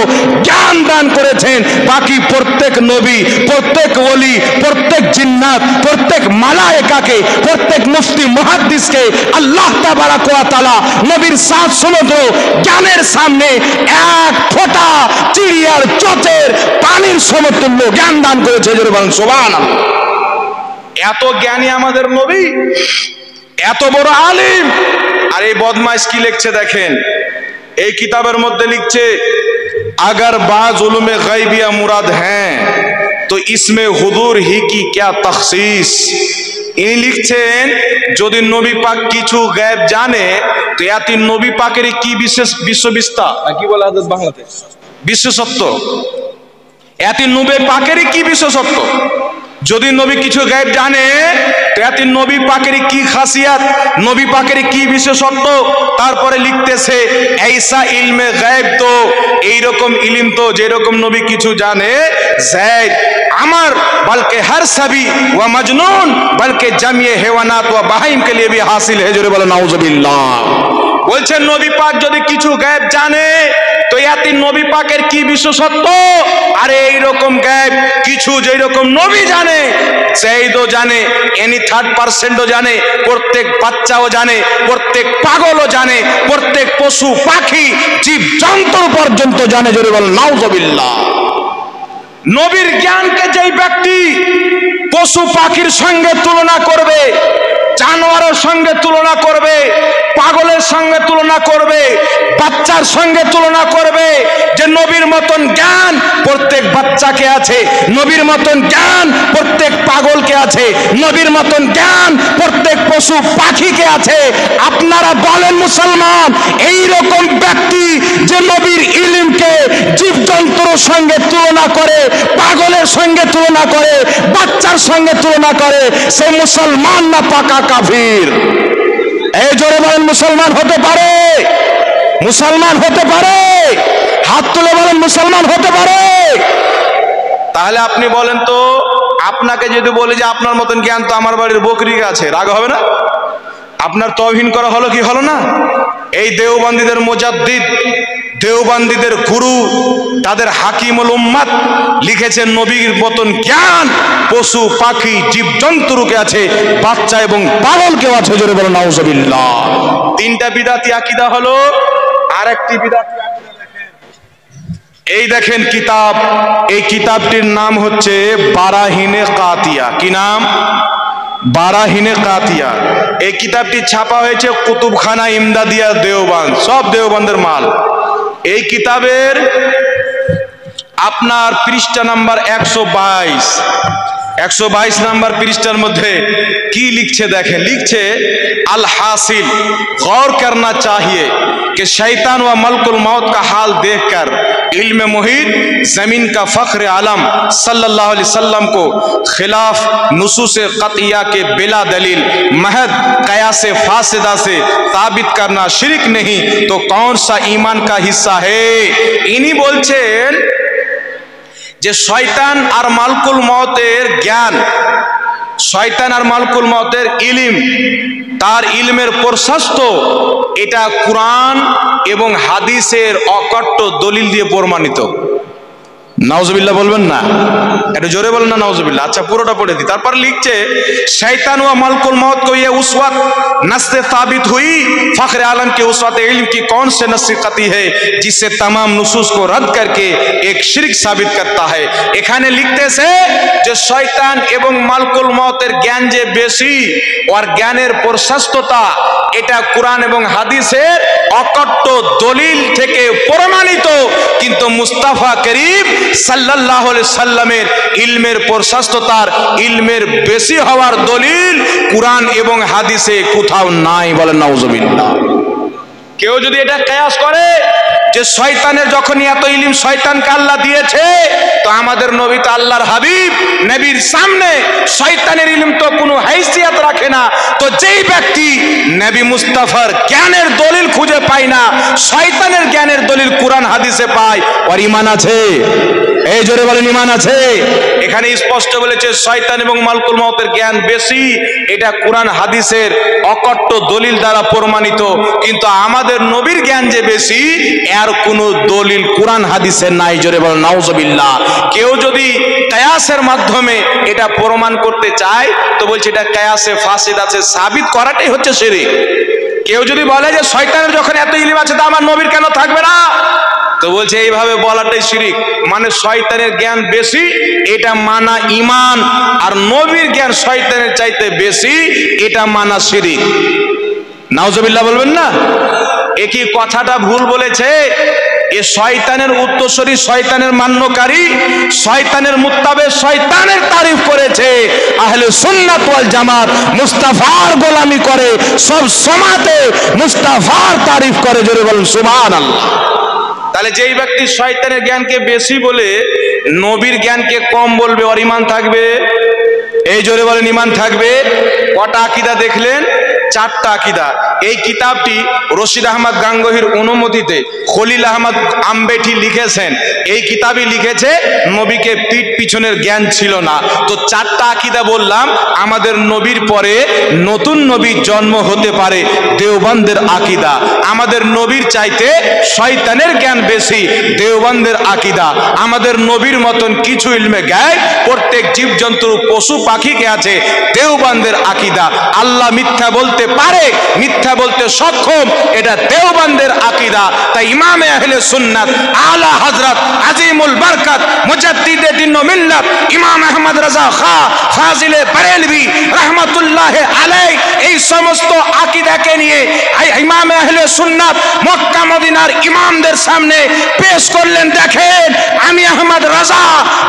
জ্ঞান দান করেছেন। বাকি প্রত্যেক নবী, প্রত্যেক ওলি, প্রত্যেক জিন্নাত, প্রত্যেক মালায়েকাকে, প্রত্যেক মুফতি মুহাদ্দিসকে আল্লাহ তাবারাক ওয়া তাআলা নবীর 7 সমুদ্র জ্ঞানের সামনে এক ফোঁটা চিড়িয়ার চোচের পানির সমতুল্য জ্ঞান দান করেছে। জোরে বলেন সুবহানাল্লাহ। এত জ্ঞানী আমাদের নবী, এত বড় আলিম। আর এই বদমাইশ কি লিখছে দেখেন, এই কিতাবের মধ্যে লিখছে, अगर बाज उलूम गैबिया मुराद हैं तो इसमें हुजूर ही की क्या तखसीस। ইনি লিখছেন যদি নবী পাক কিছু গায়েব জানে তো এত নবী পাকের কি বিশেষ বিশ্ববিস্তার, কি বলে হাদিস বাংলাতে বিশেষত্ব, এত নবী পাকের কি বিশেষত্ব। যদি নবী কিছু গায়েব জানে তো এত নবী পাকের কি খাসিয়াত, নবী পাকের কি বিশেষত্ব। তারপরে লিখতেছে ऐसा ইলমে গায়েব, তো এইরকম ইলম তো যেরকম নবী কিছু জানে যায়েদ আমার बल्कि हर सभी व मजनून बल्कि जमिए हैवानात व बाहिम के लिए भी हासिल है। जोरे बोलो नाउजुबिल्लाह। বলছেন নবী পাক যদি কিছু গায়েব জানে তো এত নবী পাকের কি বিশেষত্ব। আরে এইরকম গায়েব কিছু যেই রকম নবী জানে, সেইদও জানে, এনি 3% জানে, প্রত্যেক বাচ্চাও জানে, প্রত্যেক পাগলও জানে, প্রত্যেক পশু পাখি জীব জন্তু পর্যন্ত জানে। জোরে বলেন নাউজুবিল্লাহ। নবীর জ্ঞানকে যেই ব্যক্তি পশু পাখির সঙ্গে তুলনা করবে, জানোয়ারের সঙ্গে তুলনা করবে, পাগলের সঙ্গে তুলনা করবে, বাচ্চার সঙ্গে তুলনা করবে, যে নবীর মতন জ্ঞান প্রত্যেক বাচ্চাকে আছে, নবীর মতন জ্ঞান প্রত্যেক পাগলকে আছে, নবীর মতন জ্ঞান প্রত্যেক পশু পাখিকে আছে। আপনারা বলেন মুসলমান, এই রকম ব্যক্তি যে নবীর ইলমকে জীবজন্তুর সঙ্গে তুলনা করে, পাগলের সঙ্গে তুলনা করে, বাচ্চার সঙ্গে তুলনা করে, সে মুসলমান না পাকা কাফির? এই জোরে বলেন মুসলমান হতে পারে? মুসলমান হতে পারে? হাত তুলে বলেন মুসলমান হতে পারে? তাহলে আপনি বলেন তো, আপনাকে যদি বলি যে আপনার মতন জ্ঞান তো আমার বাড়ির বকরি আছে, রাগ হবে না? আপনার তওহীন করা হলো কি হলো না? এই দেওবন্দীদের মুজাদ্দিদ, দেওবন্দীদের গুরু, তাদের হাকিমুল উম্মাত লিখেছেন নবীর মতন জ্ঞান পশু পাখি জীব জন্তুরকে আছে, বাচ্চা এবং পাগলকেও আছে। জোরে বলো নাউজুবিল্লাহ। 3টা বিদাতি আকীদা হলো। আরেকটি বিদাতি আকীদা দেখেন, এই দেখেন কিতাব, এই কিতাবটির নাম হচ্ছে বারাহিনে কাতিয়া। কি নাম? বারাহিনে কাতিয়া। এই কিতাবটি ছাপা হয়েছে কুতুবখানা ইমদাদিয়া দেওবন্দ, সব দেওবন্দের মাল। এই কিতাবের আপনার পৃষ্ঠা নাম্বার 122 নাম্বার পৃষ্ঠার মধ্যে কি লিখছে দেখেন, লিখছে আল हासिल गौर करना चाहिए कि शैतान व मलकुल मौत का हाल देखकर इल्म मुहीत जमीन का फख्र आलम सल्लल्लाहु अलैहि वसल्लम को खिलाफ नुसूस कतिया के बिला दलील महद कयास फासिदा से साबित करना शिरक नहीं तो कौन सा ईमान का हिस्सा है। इन्हीं बोलছেন যে শয়তান আর মালকুল মওতের জ্ঞান শয়তান আর মালকুল মউতের ইলম, তার ইলমের প্রশস্ত, এটা কুরআন এবং হাদিসের অকট্ট দলিল দিয়ে প্রমাণিত। নাউজুবিল্লাহ বলবেন না? একটু জোরে বলেন না নাউজুবিল্লাহ। আচ্ছা পুরোটা পড়ে দিই। তারপর লিখছে शैतान व मलकुल मौत को ये उसवत नस्से साबित हुई फख्र आलम के उसवत इल्म की कौन से नसीहती है जिससे तमाम नुसूस को रद्द करके एक शिरक साबित करता है। এখানে লিখতেছে যে শয়তান এবং মালকুল মউতের জ্ঞান যে বেশি আর জ্ঞানের প্রশস্ততা, এটা কুরআন এবং হাদিসের অকট্ট দলিল থেকে প্রমাণিত। কিন্তু মুস্তাফা করিম সাল্লাল্লাহু আলাইহি সাল্লামের ইলমের প্রশস্ততার, ইলমের বেশি হওয়ার দলিল কুরআন এবং হাদিসে কোথাও নাই। বলেন নাউজুবিল্লাহ। কেউ যদি এটা কিয়াস করে যে শয়তানের যখন এত ইলম শয়তানকে আল্লাহ দিয়েছে, তো আমাদের নবী তো আল্লাহর হাবিব, নবীর সামনে শয়তানের ইলম তো কোনো হাইসিয়ত রাখে না। তো যেই ব্যক্তি নবী মুস্তাফার জ্ঞানের দলিল খুঁজে পায় না, শয়তানের জ্ঞানের দলিল কুরআন হাদিসে পায়, ওর ঈমান আছে? এই জোরে বলেন ঈমান আছে? এখানে স্পষ্ট বলেছে শয়তান এবং মালকুল মউতের জ্ঞান বেশি, এটা কুরআন হাদিসের অকট্ট দলিল দ্বারা প্রমাণিত। কিন্তু আমাদের নবীর জ্ঞান যে বেশি, এর কোনো দলিল কুরআন হাদিসে নাই। জোরে বলেন নাউজুবিল্লাহ। কেউ যদি কিয়াসের মাধ্যমে এটা প্রমাণ করতে চায়, তো বলছে এটা কিয়াসে ফাসিদ আছে, সাবিত করাটাই হচ্ছে শিরক। কেউ যদি বলে যে শয়তানের যখন এত ইলম আছে, তো আমার নবীর কেন থাকবে না, তো বলছে এইভাবে বলাটাই শিরক। মানে শয়তানের জ্ঞান বেশি, এটা মানা ঈমান, আর নবীর জ্ঞান শয়তানের চাইতে বেশি, এটা মানা শিরক। নাউজুবিল্লাহ বলবেন না? একই কথাটা ভুল বলেছে। এ শয়তানের উত্তরসূরি, শয়তানের মান্যকারী, শয়তানের মুত্তাবে, শয়তানের তারিফ করেছে। আহলে সুন্নাত ওয়াল জামাত মুস্তাফার গোলামি করে, সব সমাতে মুস্তাফার তারিফ করে। জোরে বলেন সুবহানাল্লাহ। তাহলে যেই ব্যক্তি শয়তানের জ্ঞানকে বেশি বলে নবীর জ্ঞানকে কম বলবে, ওর ঈমান থাকবে? এই জোরে বলেন ঈমান থাকবে? কটা আকীদা দেখলেন? 4টা আকীদা। এই কিতাবটি রশিদ আহমদ গাঙ্গোহীর অনুমতিতে খলিল আহমদ আম্বেঠি লিখেছেন। এই কিতাবই লিখেছে নবীকে পিঠ পিছনের জ্ঞান ছিল না। তো 4টা আকীদা বললাম। আমাদের নবীর পরে নতুন নবীর জন্ম হতে পারে, দেওবন্দের আকীদা। আমাদের নবীর চাইতে শয়তানের জ্ঞান বেশি, দেওবন্দের আকীদা। আমাদের নবীর মতন কিছু ইলমে গায়ব প্রত্যেক জীবজন্তু পশু পাখিকে আছে, দেওবন্দের আকীদা। আল্লাহ মিথ্যা বলতে পারে, মিথ্যা বলতে সক্ষম, এটা দেওবন্দের আকীদা। তাই ইমামে আহলে সুন্নাত আলা হযরত আজিমুল বরকত মুজাদ্দিদে দ্বীন ও মিল্লাত ইমাম আহমদ রাজা খাঁ ফাজিলে বরেলভী রাহমাতুল্লাহ আলাইহি এই সমস্ত আকীদাকে নিয়ে ইমামে আহলে সুন্নাত মক্কা মদিনার ইমামদের সামনে পেশ করলেন। দেখেন, আমি আহমদ রাজা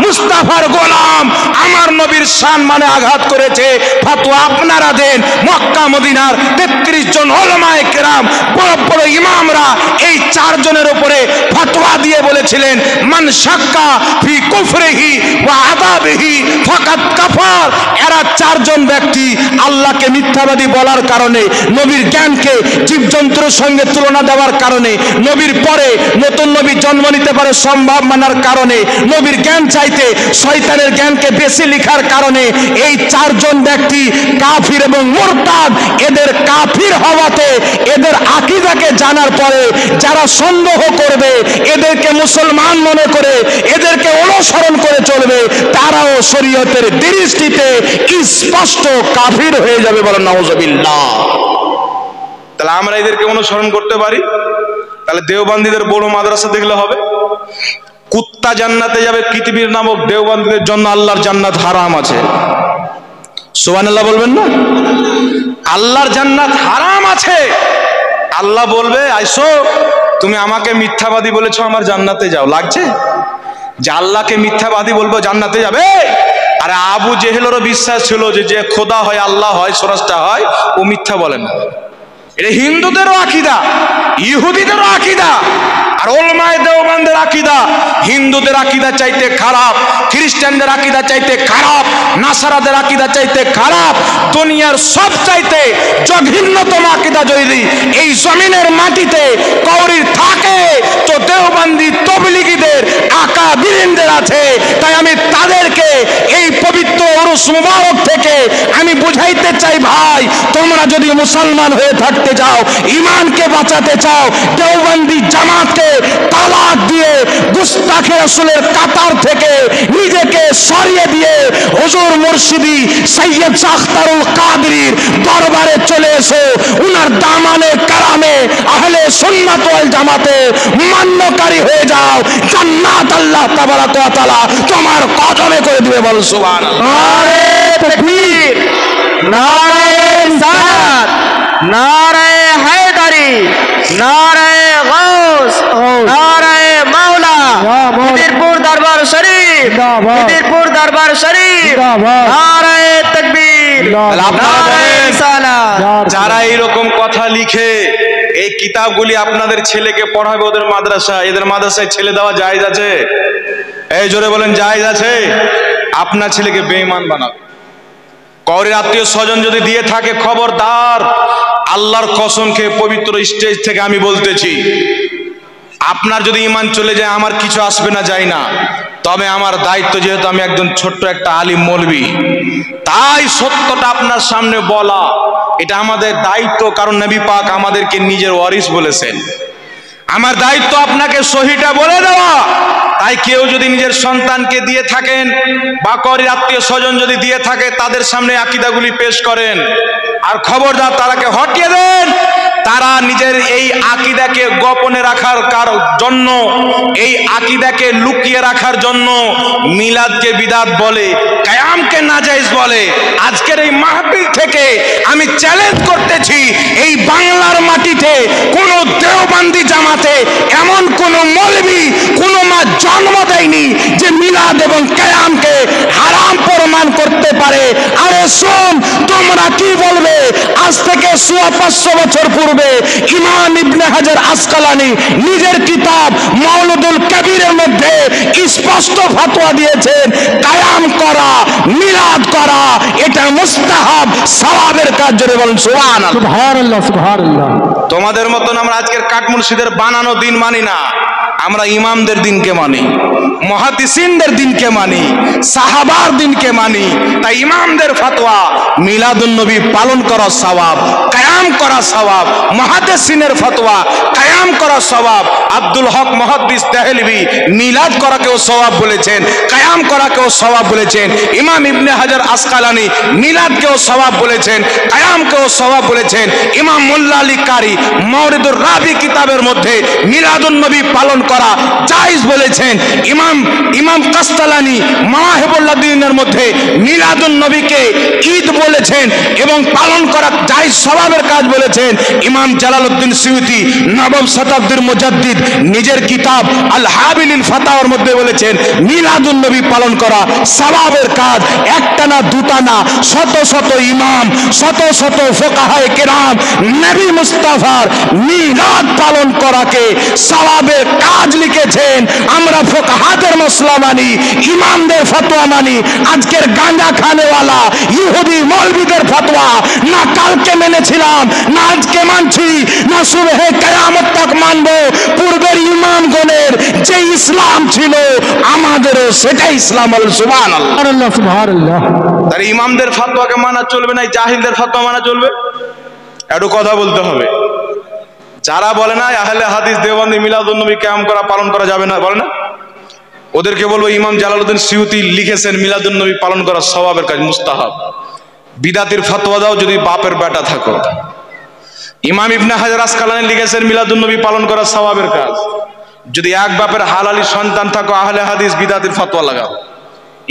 মুস্তাফার গোলাম, আমার নবীর সম্মানে আঘাত করেছে, ফতোয়া আপনারা দেন। মক্কা মদিনার 33 জন উলামায়ে কেরাম, বড় বড় ইমামরা এই 4 জনের উপরে ফতোয়া দিয়ে বলেছিলেন, মান শাক্কা ফি কুফরিহি ওয়া আযাবিহি ফাকাদ কাফার। এরা 4 জন ব্যক্তি আল্লাহকে মিথ্যাবাদী বলার কারণে, নবীর জ্ঞানকে জীবজন্তুর সঙ্গে তুলনা দেওয়ার কারণে, নবীর পরে নতুন নবী জন্ম নিতে পারে সম্ভব মানার কারণে, নবীর জ্ঞান চাইতে শয়তানের জ্ঞানকে বেশি লিখার কারণে এই 4 জন ব্যক্তি কাফির এবং মুরতাদ। এদের কাফির হওয়াতে, এদের আকীদাকে জানার পরে যারা সন্দেহ করবে, এদেরকে মুসলমান মনে করে এদেরকে অনুসরণ করে চলবে, তারাও শরীয়তের দৃষ্টিতে স্পষ্ট কাফির হয়ে যাবে। বলেন নাউজুবিল্লাহ। তাহলে আমরা এদেরকে অনুসরণ করতে পারি? তাহলে দেওবন্দীদের বড় মাদ্রাসা দেখলে হবে? কুত্তা জান্নাতে যাবে, কিতমির নামক দেওবন্দীদের জন্য আল্লাহর জান্নাত হারাম আছে। সুবহানাল্লাহ বলবেন না? আল্লাহর জান্নাত হারাম আছে। আল্লাহ বলবে, আইসো তুমি আমাকে মিথ্যাবাদী বলেছো, আমার জান্নাতে যাও। লাগছে যে আল্লাহকে মিথ্যাবাদী বলবো, জান্নাতে যাবে? আরে আবু জেহেলেরও বিশ্বাস ছিল যে যে খোদা হয়, আল্লাহ হয়, স্রষ্টা হয়, ও মিথ্যা বলে না। এটা হিন্দুদেরও আকীদা, ইহুদিদেরও আকীদা, আর উলামায়ে দেওবন্দের আকীদা। হিন্দুদের আকীদা চাইতে খারাপ, খ্রিস্টানদের আকীদা চাইতে খারাপ, নাসারাদের আকীদা চাইতে খারাপ। দুনিয়ার সব চাইতে জঘন্যতম আকীদা যদি এই জমিনের মাটিতে কওরির থাকে, তো দেওবন্দি তবলিগীদের আকাবিরিনদের আছে। তাই আমি তাদেরকে এই পবিত্র উরুস মুবারক থেকে আমি বুঝাইতে চাই, ভাই তোমরা যদি মুসলমান হয়ে থাকতে চাও, ঈমানকে বাঁচাতে চাও, দেওবন্দি জামাতকে তালাক দিয়ে গুস্তাখে রাসূলের কাতার থেকে নিজেকে সরিয়ে দিয়ে হুজুর মুর্শিদি সৈয়দ শাহ আখতারুল কাদরির দরবারে চলে এসো, উনার দামানে কারামে আহলে সুন্নাত ওয়াল জামাতে মান্যকারী হয়ে যাও, জান্নাত আল্লাহ তাবারক ওয়া তাআলা তোমার কদমে করে দিবে। বল সুবহানাল্লাহ। নারে তাকবীর, নারে রিসালাত, নারে হায়দারি, নারে গাউস, নারে মাওলা, খিদিরপুর দরবার শরীফ, খিদিরপুর দরবার শরীফ, নারে তাকবীর, নারে রিসালাত। যারা এইরকম কথা লিখে এই কিতাবগুলি আপনাদের ছেলেকে পড়াবে ওদের মাদ্রাসা, এদের মাদ্রাসায় ছেলে দেওয়া জায়েজ আছে? এই জোরে বলেন জায়েজ আছে? আপনার ছেলেকে বেঈমান বানাবে। কওরের আত্মীয় স্বজন যদি দিয়ে থাকে, খবরদার, আল্লাহর কসম খেয়ে পবিত্র স্টেজ থেকে আমি বলতেছি, আপনার যদি ঈমান চলে যায় আমার কিছু আসবে না, যাই না, তবে আমার দায়িত্ব, যেহেতু আমি একজন ছোট্ট একটা আলিম মৌলবি, তাই সত্যটা আপনার সামনে বলা, এটা আমাদের দায়িত্ব। কারণ নবী পাক আমাদেরকে নিজের ওয়ারিস বলেছেন, আমার দায়িত্ব আপনাকে সহিটা বলে দেওয়া। তাই কেউ যদি নিজের সন্তানকে দিয়ে থাকেন বা কওরের আত্মীয় স্বজন যদি দিয়ে থাকে, তাদের সামনে আকীদাগুলি পেশ করেন, আর খবরদার তারাকে হটিয়ে দেন। তারা নিজের এই আকীদাকে গোপনে রাখার জন্য, এই আকীদাকে লুকিয়ে রাখার জন্য মিলাদকে বিদআত বলে, কিয়ামকে নাজায়েজ বলে। আজকের এই মাহফিল থেকে আমি চ্যালেঞ্জ করতেছি, এই বাংলার মাটিতে কোন দেওবন্দি জামাতে এমন কোন মৌলবি কোন মা জন্ম দেয়নি যে মিলাদ এবং কিয়ামকে হারাম প্রমাণ করতে পারে। আরে শোন, তোমরা কি বলবে? আজ থেকে ৫০০ বছর পূর্বে ইমাম ইবনে হাজার আসকালানি নিজের কিতাব মাওলুদুল কবিরের মধ্যে স্পষ্ট ফতোয়া দিয়েছেন, কিয়াম করা, মিলাদ করা এটা মুস্তাহাব, সওয়াবের কাজ। জোরে বলেন সুবহানাল্লাহ। সুবহানাল্লাহ, সুবহানাল্লাহ। তোমাদের মতন আমরা আজকের কাঠমুর্শিদের বানানো দিন মানি না, আমরা ইমামদের দিনকে মানি, মুহাদ্দিসিনদের দিনকে মানি, সাহাবার দিনকে মানি। তাই ইমামদের ফতোয়া মিলাদুন নবী পালন করা সওয়াব, কিয়াম করা সওয়াব। মুহাদ্দিসিনের ফতোয়া কিয়াম করা সওয়াব। আব্দুল হক মুহাদ্দিস দেহলভী মিলাদ করাকেও সওয়াব বলেছেন, কিয়াম করাকেও সওয়াব বলেছেন। ইমাম ইবনে হাজার আসকালানি মিলাদকেও সওয়াব বলেছেন, কিয়ামকেও সওয়াব বলেছেন। ইমাম মোল্লা আলী কারি মাওরিদুর রাবি কিতাবের মধ্যে মিলাদুন নবী পালন করা জায়েজ বলেছেন। ইমাম কাস্তালানি মাওয়াহিবুল্লাদ্দীনের মধ্যে মিলাদুন নবীকে ঈদ বলেছেন এবং পালন করা জায়েজ, সওয়াবের কাজ বলেছেন। ইমাম জালালউদ্দিন সিয়ুতি নবম শতাব্দীর মুজাদ্দিদ নিজের কিতাব আল হাবিলিল ফাতাওয়ার মধ্যে বলেছেন, মিলাদুন নবী পালন করা সওয়াবের কাজ। একটা না, দুটা না, শত শত ইমাম, শত শত ফুকাহায়ে কেরাম নবী মুস্তাফার মিলাদ পালন করাকে সওয়াবের কাজ লিখেছেন। আমরা ফুকাহাদের মাসলা মানি, ইমামদের ফতোয়া মানি। আজকের গাঁজা খানেওয়ালা ইহুদি মৌলবীদের ফতোয়া না কালকে মেনেছিলাম, না আজকে মানছি, না সুবহে কিয়ামত তক মানব। পূর্বের ইমামগণের যে ইসলাম ছিল আমাদেরও সেটাই ইসলাম। সুবহানাল্লাহ, সুবহানাল্লাহ। তার ইমামদের ফতোয়াকে মানা চলবে না, জাহিলদের ফতোয়া মানা চলবে? একটু কথা বলতে হবে। যারা বলে না আহলে হাদিস দেওবন্দি মিলাদুন নবী কিয়াম করা পালন করা যাবে না, বলে না, ওদেরকে বলবো ইমাম জালালউদ্দিন সিয়ুতি লিখেছেন মিলাদুন নবী পালন করা সওয়াবের কাজ, মুস্তাহাব। বিদাতির ফতোয়া দাও যদি বাপের বেটা থাকো। ইমাম ইবনে হাজার আসকালানি লিখেছেন মিলাদুন নবী পালন করা সওয়াবের কাজ। যদি এক বাপের হালালি সন্তান থাকো, আহলে হাদিস বিদাতির ফতোয়া লাগাও।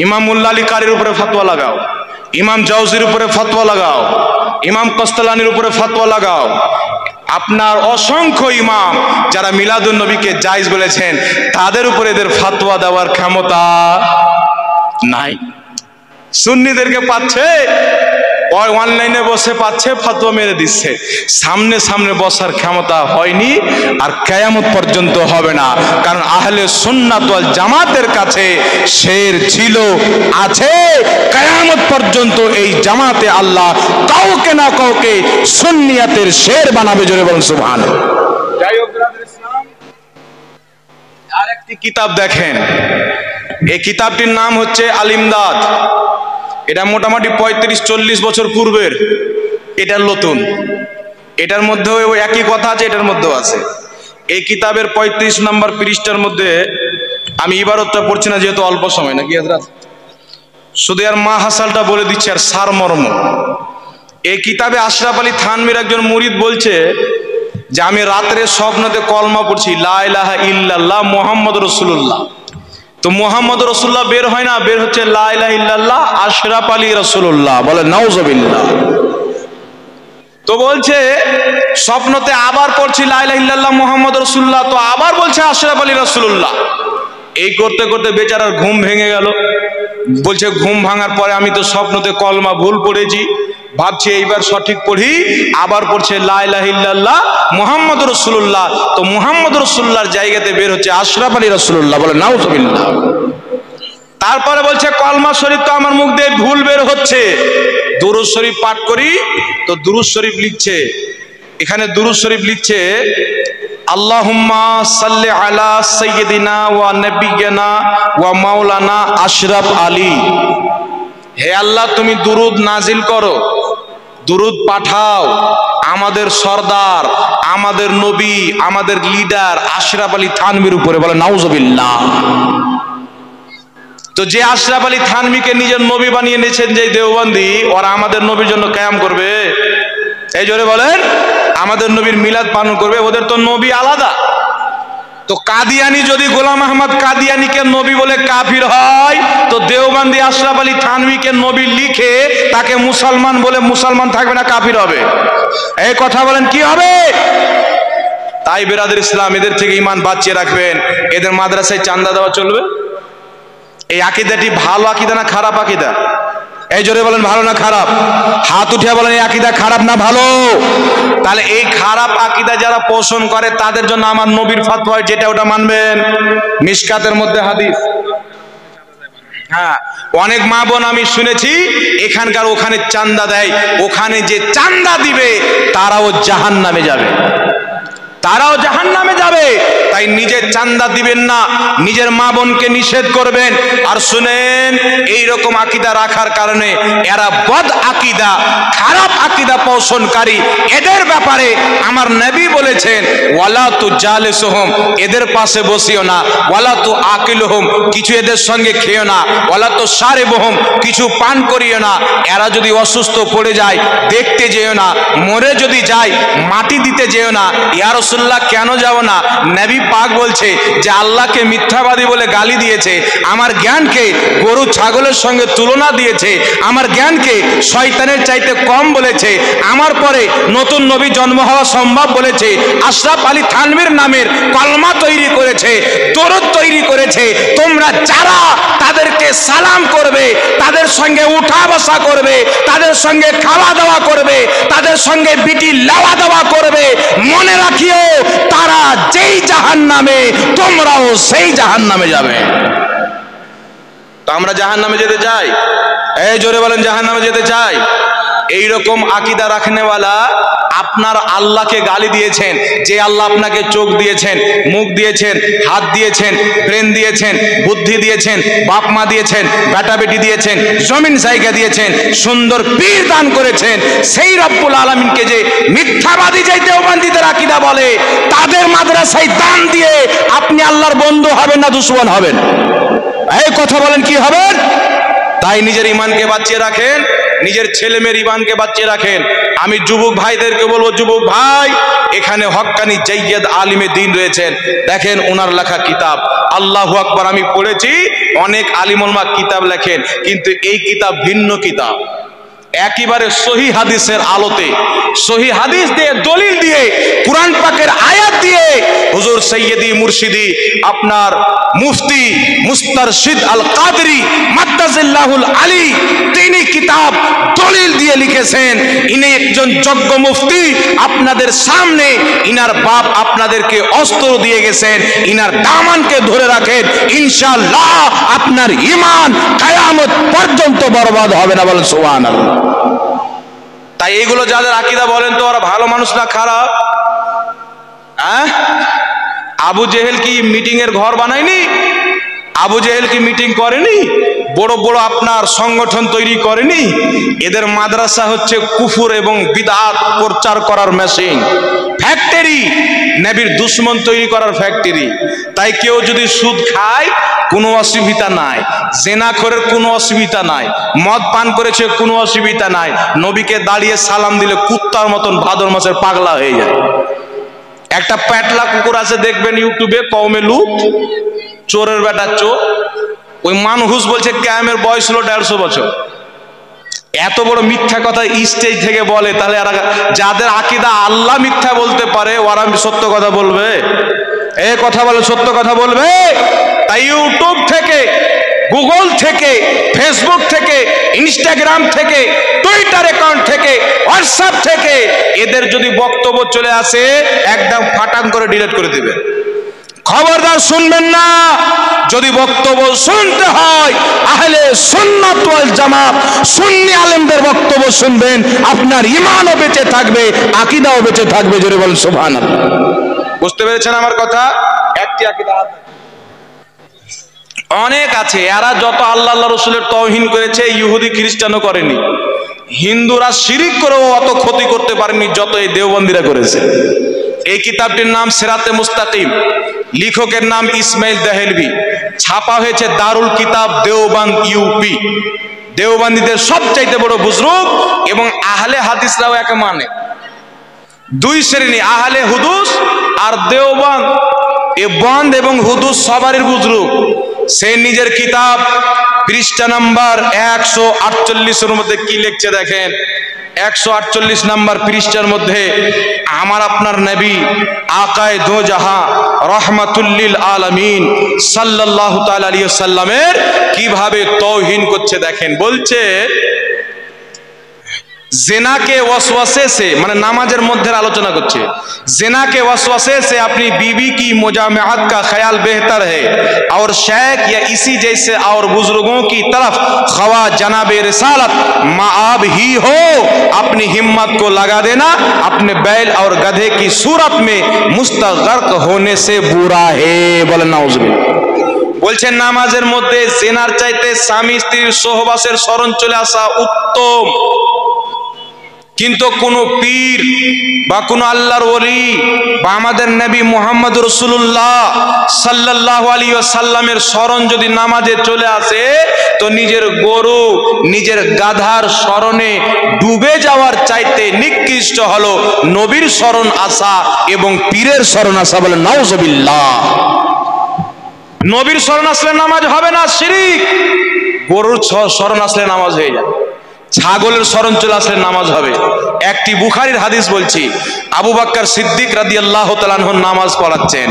ইমাম মোল্লা আলী কারির উপরে ফতোয়া লাগাও, ইমাম জাওজির উপরে ফতোয়া লাগাও, ইমাম কস্তালানির উপরে ফতোয়া লাগাও। আপনার অসংখ্য ইমাম যারা মিলাদুন নবীকে জায়েজ বলেছেন, তাদের উপরে এদের ফতোয়া দেওয়ার ক্ষমতা নাই। সুন্নিদেরকে পাচ্ছে, অনলাইনে বসে পাচ্ছে, ফতোয়া মেরে দিচ্ছে। সামনে সামনে বসার ক্ষমতা হয়নি, আর কিয়ামত পর্যন্ত হবে না। কারণ আহলে সুন্নাত ওয়াল জামাতের কাছে শের ছিল, আছে, কিয়ামত পর্যন্ত এই জামাতে আল্লাহ কাউকে না কাউকে সুন্নিয়াতের শের বানাবে। জোরে বলুন সুবহানাল্লাহ। যাই হোক ব্রাদার ইসলাম, আরেকটি কিতাব দেখেন, এই কিতাবটির নাম হচ্ছে আল ইমদাদ। এটা মোটামুটি 35-40 বছর পূর্বের, এটা নতুন। এটার মধ্যেও ওই একই কথা আছে, এটার মধ্যেও আছে। এই কিতাবের 35 নম্বর পৃষ্ঠার মধ্যে, আমি ইবারতটা পড়ছি না যেহেতু অল্প সময় নাকি হাজরাত, শুধু আর মা হাসালটা বলে দিচ্ছে আর সারমর্ম। এই কিতাবে আশরাফ আলী থানভীর একজন মুরিদ বলছে যে আমি রাত্রে স্বপ্নতে কলমা পড়ছি লা ইলাহা ইল্লাল্লাহ মুহাম্মদ রাসূলুল্লাহ। তো মুহাম্মদ রাসূলুল্লাহ বের হয় না, বের হচ্ছে লা ইলাহা ইল্লাল্লাহ আশরাফ আলী রাসূলুল্লাহ। বলে নাউজুবিল্লাহ। তো বলছে স্বপ্নতে আবার পড়ছি লা ইলাহা ইল্লাল্লাহ মুহাম্মদ রাসূলুল্লাহ, তো আবার বলছে আশরাফ আলী রাসূলুল্লাহ। এই করতে করতে বেচারার ঘুম ভেঙে গেল। বলছে ঘুম ভাঙার পরে আমি তো স্বপ্নতে কলমা ভুল পড়েছি, ভাবছি এইবার সঠিক পড়ি, আবার পড়ছে লা ইলাহা ইল্লাল্লাহ মুহাম্মদ রাসূলুল্লাহ। তো মুহাম্মদ রাসূলুল্লাহর জায়গাতে বের হচ্ছে আশরাফ আলী রাসূলুল্লাহ। বলে নাউজুবিল্লাহ। তারপরে বলছে কলমা শরীফ তো আমার মুখ দিয়ে ভুল বের হচ্ছে, দুরূদ শরীফ পাঠ করি। তো দুরূদ শরীফ লিখছে, এখানে দুরূদ শরীফ লিখছে আল্লাহুম্মা সাল্লি আলা সাইয়্যিদিনা ওয়া নাবিয়্যিনা ওয়া মাওলানা আশরাফ আলী। হে আল্লাহ তুমি দুরূদ নাজিল করো, দুরূদ পাঠাও আমাদের সরদার, আমাদের নবী, আমাদের লিডার আশরাফ আলী থানভীর উপরে। বলে নাউজুবিল্লাহ। তো যে আশরাফ আলী থানভীকে নিজের নবী বানিয়ে নিয়েছেন যে দেওবন্দি, ওরা আমাদের নবীর জন্য কিয়াম করবে? এই জোরে বলেন, আমাদের নবীর মিলাদ পালন করবে? ওদের তো নবী আলাদা। তো কাদিয়ানি যদি গোলাম আহমদ কাদিয়ানিকে নবী বলে কাফির হয়, তো দেওবন্দি আশরাফ আলী থানভীকে নবী লিখে তাকে মুসলমান বলে মুসলমান থাকবে না কাফির হবে? এই কথা বলেন কি হবে? তাই বেরাদের ইসলাম, এদের থেকে ঈমান বাঁচিয়ে রাখবেন। এদের মাদ্রাসায় চাঁদা দেওয়া চলবে? এই আকীদাটি ভালো আকীদা না খারাপ আকীদা? এই জোরে বলেন ভালো না খারাপ? হাত উঠিয়ে বলেন এই আকীদা খারাপ না ভালো? তাহলে এই খারাপ আকীদা যারা পোষণ করে তাদের জন্য আমার নবীর ফতোয়া যেটা ওটা মানবেন। মিশকাতের মধ্যে হাদিস। হ্যাঁ, অনেক মা বোন আমি শুনেছি এখানকার ওখানে চাঁদা দেয়, ওখানে যে চাঁদা দিবে তারাও জাহান্নামে যাবে, তারাও জাহান্নামে যাবে। তাই নিজে চাঁদা দিবেন না, নিজের মা বোনকে নিষেধ করবেন। আর শুনেন, এই রকম আকীদা রাখার কারণে এরা বদ আকীদা, খারাপ আকীদা পোষণকারী। এদের ব্যাপারে আমার নবী বলেছেন ওয়ালা তু জালিসুহুম, এদের পাশে বসিও না। ওয়ালা তু আকিলুহুম, কিছু এদের সঙ্গে খেও না। ওয়ালা তু শারিবুহুম, কিছু পান করিও না। এরা যদি অসুস্থ পড়ে যায় দেখতে যেও না, মরে যদি যায় মাটি দিতে যেও না। ইয়া রাসূলুল্লাহ কেন যাও না? নবী পাক বলছে যে আল্লাহকে মিথ্যাবাদী বলে গালি দিয়েছে, আমার জ্ঞানকে গরু ছাগলের সঙ্গে তুলনা দিয়েছে, আমার জ্ঞানকে শয়তানের চাইতে কম বলেছে, আমার পরে নতুন নবী জন্ম হওয়া সম্ভব বলেছে, আশরাফ আলী থানভীর নামের কলমা তৈরি করেছে, দরুদ তৈরি করেছে। তোমরা যারা তাদেরকে সালাম করবে, তাদের সঙ্গে উঠা বসা করবে, তাদের সঙ্গে খাওয়া দাওয়া করবে, তাদের সঙ্গে বিটি লাওয়া দাওয়া করবে, মনে রাখিও তারা যেই জাহান্নামে তোমরাও সেই জাহান্নামে যাবে। তো আমরা জাহান্নামে যেতে চাই? এই জোরে বলেন জাহান্নামে যেতে চাই? এইরকম আকীদা রাখনেওয়ালা আপনার আল্লাহকে গালি দিয়েছেন, যে আল্লাহ আপনাকে চোখ দিয়েছেন, মুখ দিয়েছেন, হাত দিয়েছেন, ব্রেন দিয়েছেন, বুদ্ধি দিয়েছেন, বাপ মা দিয়েছেন, বেটা বেটি দিয়েছেন, জমিন জায়গা দিয়েছেন, সুন্দর পীর দান করেছেন, সেই রব্বুল আলামিনকে যে মিথ্যাবাদী যে দেওবন্দীদের আকীদা বলে, তাদের মাদ্রাসায় দান দিয়ে আপনি আল্লাহর বন্ধু হবেন না দুশমন হবেন? এই কথা বলেন কি হবেন? তাই নিজের ঈমানকে বাঁচিয়ে রাখেন, নিজের ছেলে মেয়ের ঈমানকে বাঁচিয়ে রাখেন। আমি যুবক ভাইদেরকে বলবো, যুবক ভাই, এখানে হক্কানি জাইয়্যিদ আলিমে দ্বীন রয়েছেন, দেখেন ওনার লেখা কিতাব। আল্লাহু আকবার। আমি পড়েছি অনেক আলিম উলামা কিতাব লেখেন, কিন্তু এই কিতাব ভিন্ন কিতাব। একেবারে সহি হাদিসের আলোতে, সহি হাদিস দিয়ে, দলিল দিয়ে, কুরআন পাকের আয়াত দিয়ে হুজুর সৈয়দি মুর্শিদি আপনার মুফতি মুস্তারশিদ আল কাদরি মাদ্দাজিল্লাহুল আলী, তিনি কিতাব দলিল দিয়ে লিখেছেন। ইনি একজন যোগ্য মুফতি, আপনাদের সামনে ইনার বাপ আপনাদেরকে অস্ত্র দিয়ে গেছেন, ইনার দামানকে ধরে রাখেন, ইনশাআল্লাহ আপনার ঈমান কিয়ামত পর্যন্ত বরবাদ হবে না। বলেন সুবহানাল্লাহ। তাই এগুলো যাদের আকীদা বলেন তো ওরা ভালো মানুষ না খারাপ? হ্যাঁ, আবু জেহেল কি মিটিং এর ঘর বানায়নি? আবু জেহেল কি মিটিং করেনি? বড় বড় আপনার সংগঠন তৈরি করেনি, এদের মাদ্রাসা হচ্ছে কুফর এবং বিদআত প্রচার করার মেশিন, ফ্যাক্টরি, নবীর দুশমন তৈরি করার ফ্যাক্টরি। তাই কেউ যদি সুদ খায় কোনো অসুবিধা নাই, জেনাখোরের কোনো অসুবিধা নাই, মদ পান করেছে কোনো অসুবিধা নাই, নবীকে দাঁড়িয়ে সালাম দিলে কুত্তার মতন ভাদর মাসের পাগলা হয়ে যায়। একটা প্যাটলা কুকুর আছে দেখবেন ইউটিউবে, কওমে লুত, চোরের বেটা চোর, ওই মানহুস বলছে ক্যামের বয়স হলো 150 বছর। এত বড় মিথ্যা কথা স্টেজ থেকে বলে, তাহলে যাদের আকীদা আল্লাহ মিথ্যা বলতে পারে ওরা সত্য কথা বলবে? এ কথা বলে সত্য কথা বলবে? তাই ইউটিউব থেকে, গুগল থেকে, ফেসবুক থেকে, ইনস্টাগ্রাম থেকে, টুইটার অ্যাকাউন্ট থেকে, হোয়াটসঅ্যাপ থেকে এদের যদি বক্তব্য চলে আসে একদম ফাটাং করে ডিলিট করে দিবে। খবরদার শুনবেন না। যদি বক্তব্য শুনতে হয় আহলে সুন্নাত ওয়াল জামাত সুন্নি আলেমদের বক্তব্য শুনবেন, আপনার ঈমানও বেঁচে থাকবে, আকীদাও বেঁচে থাকবে। জোরে বলেন সুবহানাল্লাহ। বুঝতে পেরেছেন আমার কথা? একটি আকীদা অনেক আছে, এরা যত আল্লাহ আল্লাহ রসুলের তৌহিন করেছে ইহুদি খ্রিস্টানও করেনি, হিন্দুরা শিরিক করেও অত ক্ষতি করতে পারেনি যত এই দেওবন্দিরা করেছে। এই কিতাবটির নাম সিরাতে মুস্তাকিম, লেখকের নাম ইসমাইল দেহলভি, ছাপা হয়েছে দারুল কিতাব দেওবন্দ ইউপি। দেওবন্দীদের সবচাইতে বড় বুজরুগ এবং আহলে হাদিসরাও একে মানে। দুই শ্রেণী, আহলে হুদুস আর দেওবন্দ। এ বন্দ এবং হুদুস সবারই বুজরুগ। সে নিজের কিতাব পৃষ্ঠা নাম্বার 148 মধ্যে কি লিখছে দেখেন। 148 নাম্বার পৃষ্ঠার মধ্যে আমার আপনার নবী আকায়ে দো জাহাঁ রহমাতুল্লিল আলামিন সাল্লাল্লাহু তাআলা আলাইহি ওয়াসাল্লামের কিভাবে তৌহিন করছে দেখেন। বলছে जिना के वसवसे से, माने नमाजेर मध्य आलोचना करছে, जिना के वसवसे से अपनी बीवी की मुजामअत का ख्याल बेहतर है और शेख या इसी जैसे और बुजुर्गों की तरफ खवा जनाबे रिसालत माआब ही हो, अपनी हिम्मत को लगा देना अपने बैल और गधे की सूरत में मुस्तगर्क होने से बुरा है। बोले नाउजुबिल्लाह। বলছেন নামাজের মধ্যে জিনার চাইতে স্বামী স্ত্রীর সহবাসের স্মরণ চলে আসা উত্তম, কিন্তু কোন পীর বা কোন আল্লাহর ওলি বা আমাদের নবী মুহাম্মদ রাসূলুল্লাহ সাল্লাল্লাহু আলাইহি ওয়াসাল্লামের স্মরণ যদি নামাজে চলে আসে তো নিজের গরু নিজের গাধার স্মরণে ডুবে যাওয়ার চাইতে নিকৃষ্ট হলো নবীর স্মরণ আসা এবং পীরের স্মরণ আসা। বলে নাউজুবিল্লাহ। নবীর স্মরণ আসলে নামাজ হবে না, শিরিক। গরুর স্মরণ আসলে নামাজ হয়ে যায়, ছাগলের স্মরণ চলে আসলে নামাজ হবে। একটি বুখারীর হাদিস বলছি, আবু বকর সিদ্দিক রাদিয়াল্লাহু তাআলা আনহু নামাজ পড়াচ্ছেন,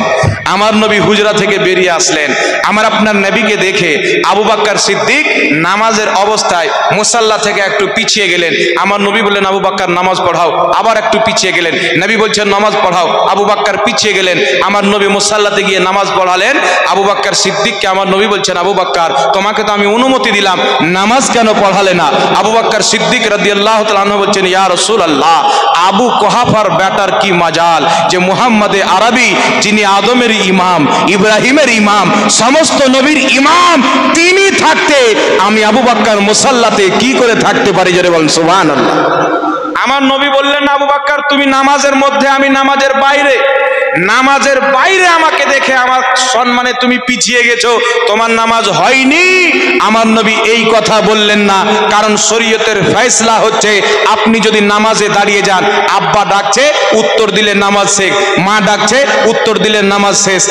আমার নবী হুজরা থেকে বেরিয়ে আসলেন। আমার আপনার নবীকে দেখে আবু বকর সিদ্দিক নামাজের অবস্থায় মুসাল্লা থেকে একটু পিছিয়ে গেলেন। আমার নবী বললেন আবু বকর নামাজ পড়াও, আবার একটু পিছিয়ে গেলেন। নবী বলছেন নামাজ পড়াও, আবু বকর পিছিয়ে গেলেন। আমার নবী মুসাল্লাতে গিয়ে নামাজ পড়ালেন। আবু বকর সিদ্দিককে আমার নবী বলছেন আবু বকর তোমাকে তো আমি অনুমতি দিলাম, নামাজ কেন পড়ালে না? আবু বকর সিদ্দিক রাদিয়াল্লাহু তাআলা আনহু বলছেন ইয়া রাসূলুল্লাহ, আবু কুহাফার বেটার কি মাজাল যে মুহাম্মদে আরবি যিনি আদমের ইমাম, ইব্রাহিমের ইমাম, সমস্ত নবীর ইমাম, তিনি থাকতে আমি আবু বকর মুসাল্লাতে কি করে থাকতে পারি? জোরে বলেন সুবহানাল্লাহ। আমার নবী বললেন আবু বকর তুমি নামাজের মধ্যে, আমি নামাজের বাইরে। নামাজের বাইরে আমাকে দেখে আমার সম্মানে তুমি পিছিয়ে গেছো, তোমার নামাজ হয়নি। আমার নবী এই কথা বললেন না, কারণ শরীয়তের ফয়সালা হচ্ছে আপনি যদি নামাজে দাঁড়িয়ে যান, আব্বা ডাকছে উত্তর দিলে নামাজ শেষ, মা ডাকছে উত্তর দিলে নামাজ শেষ,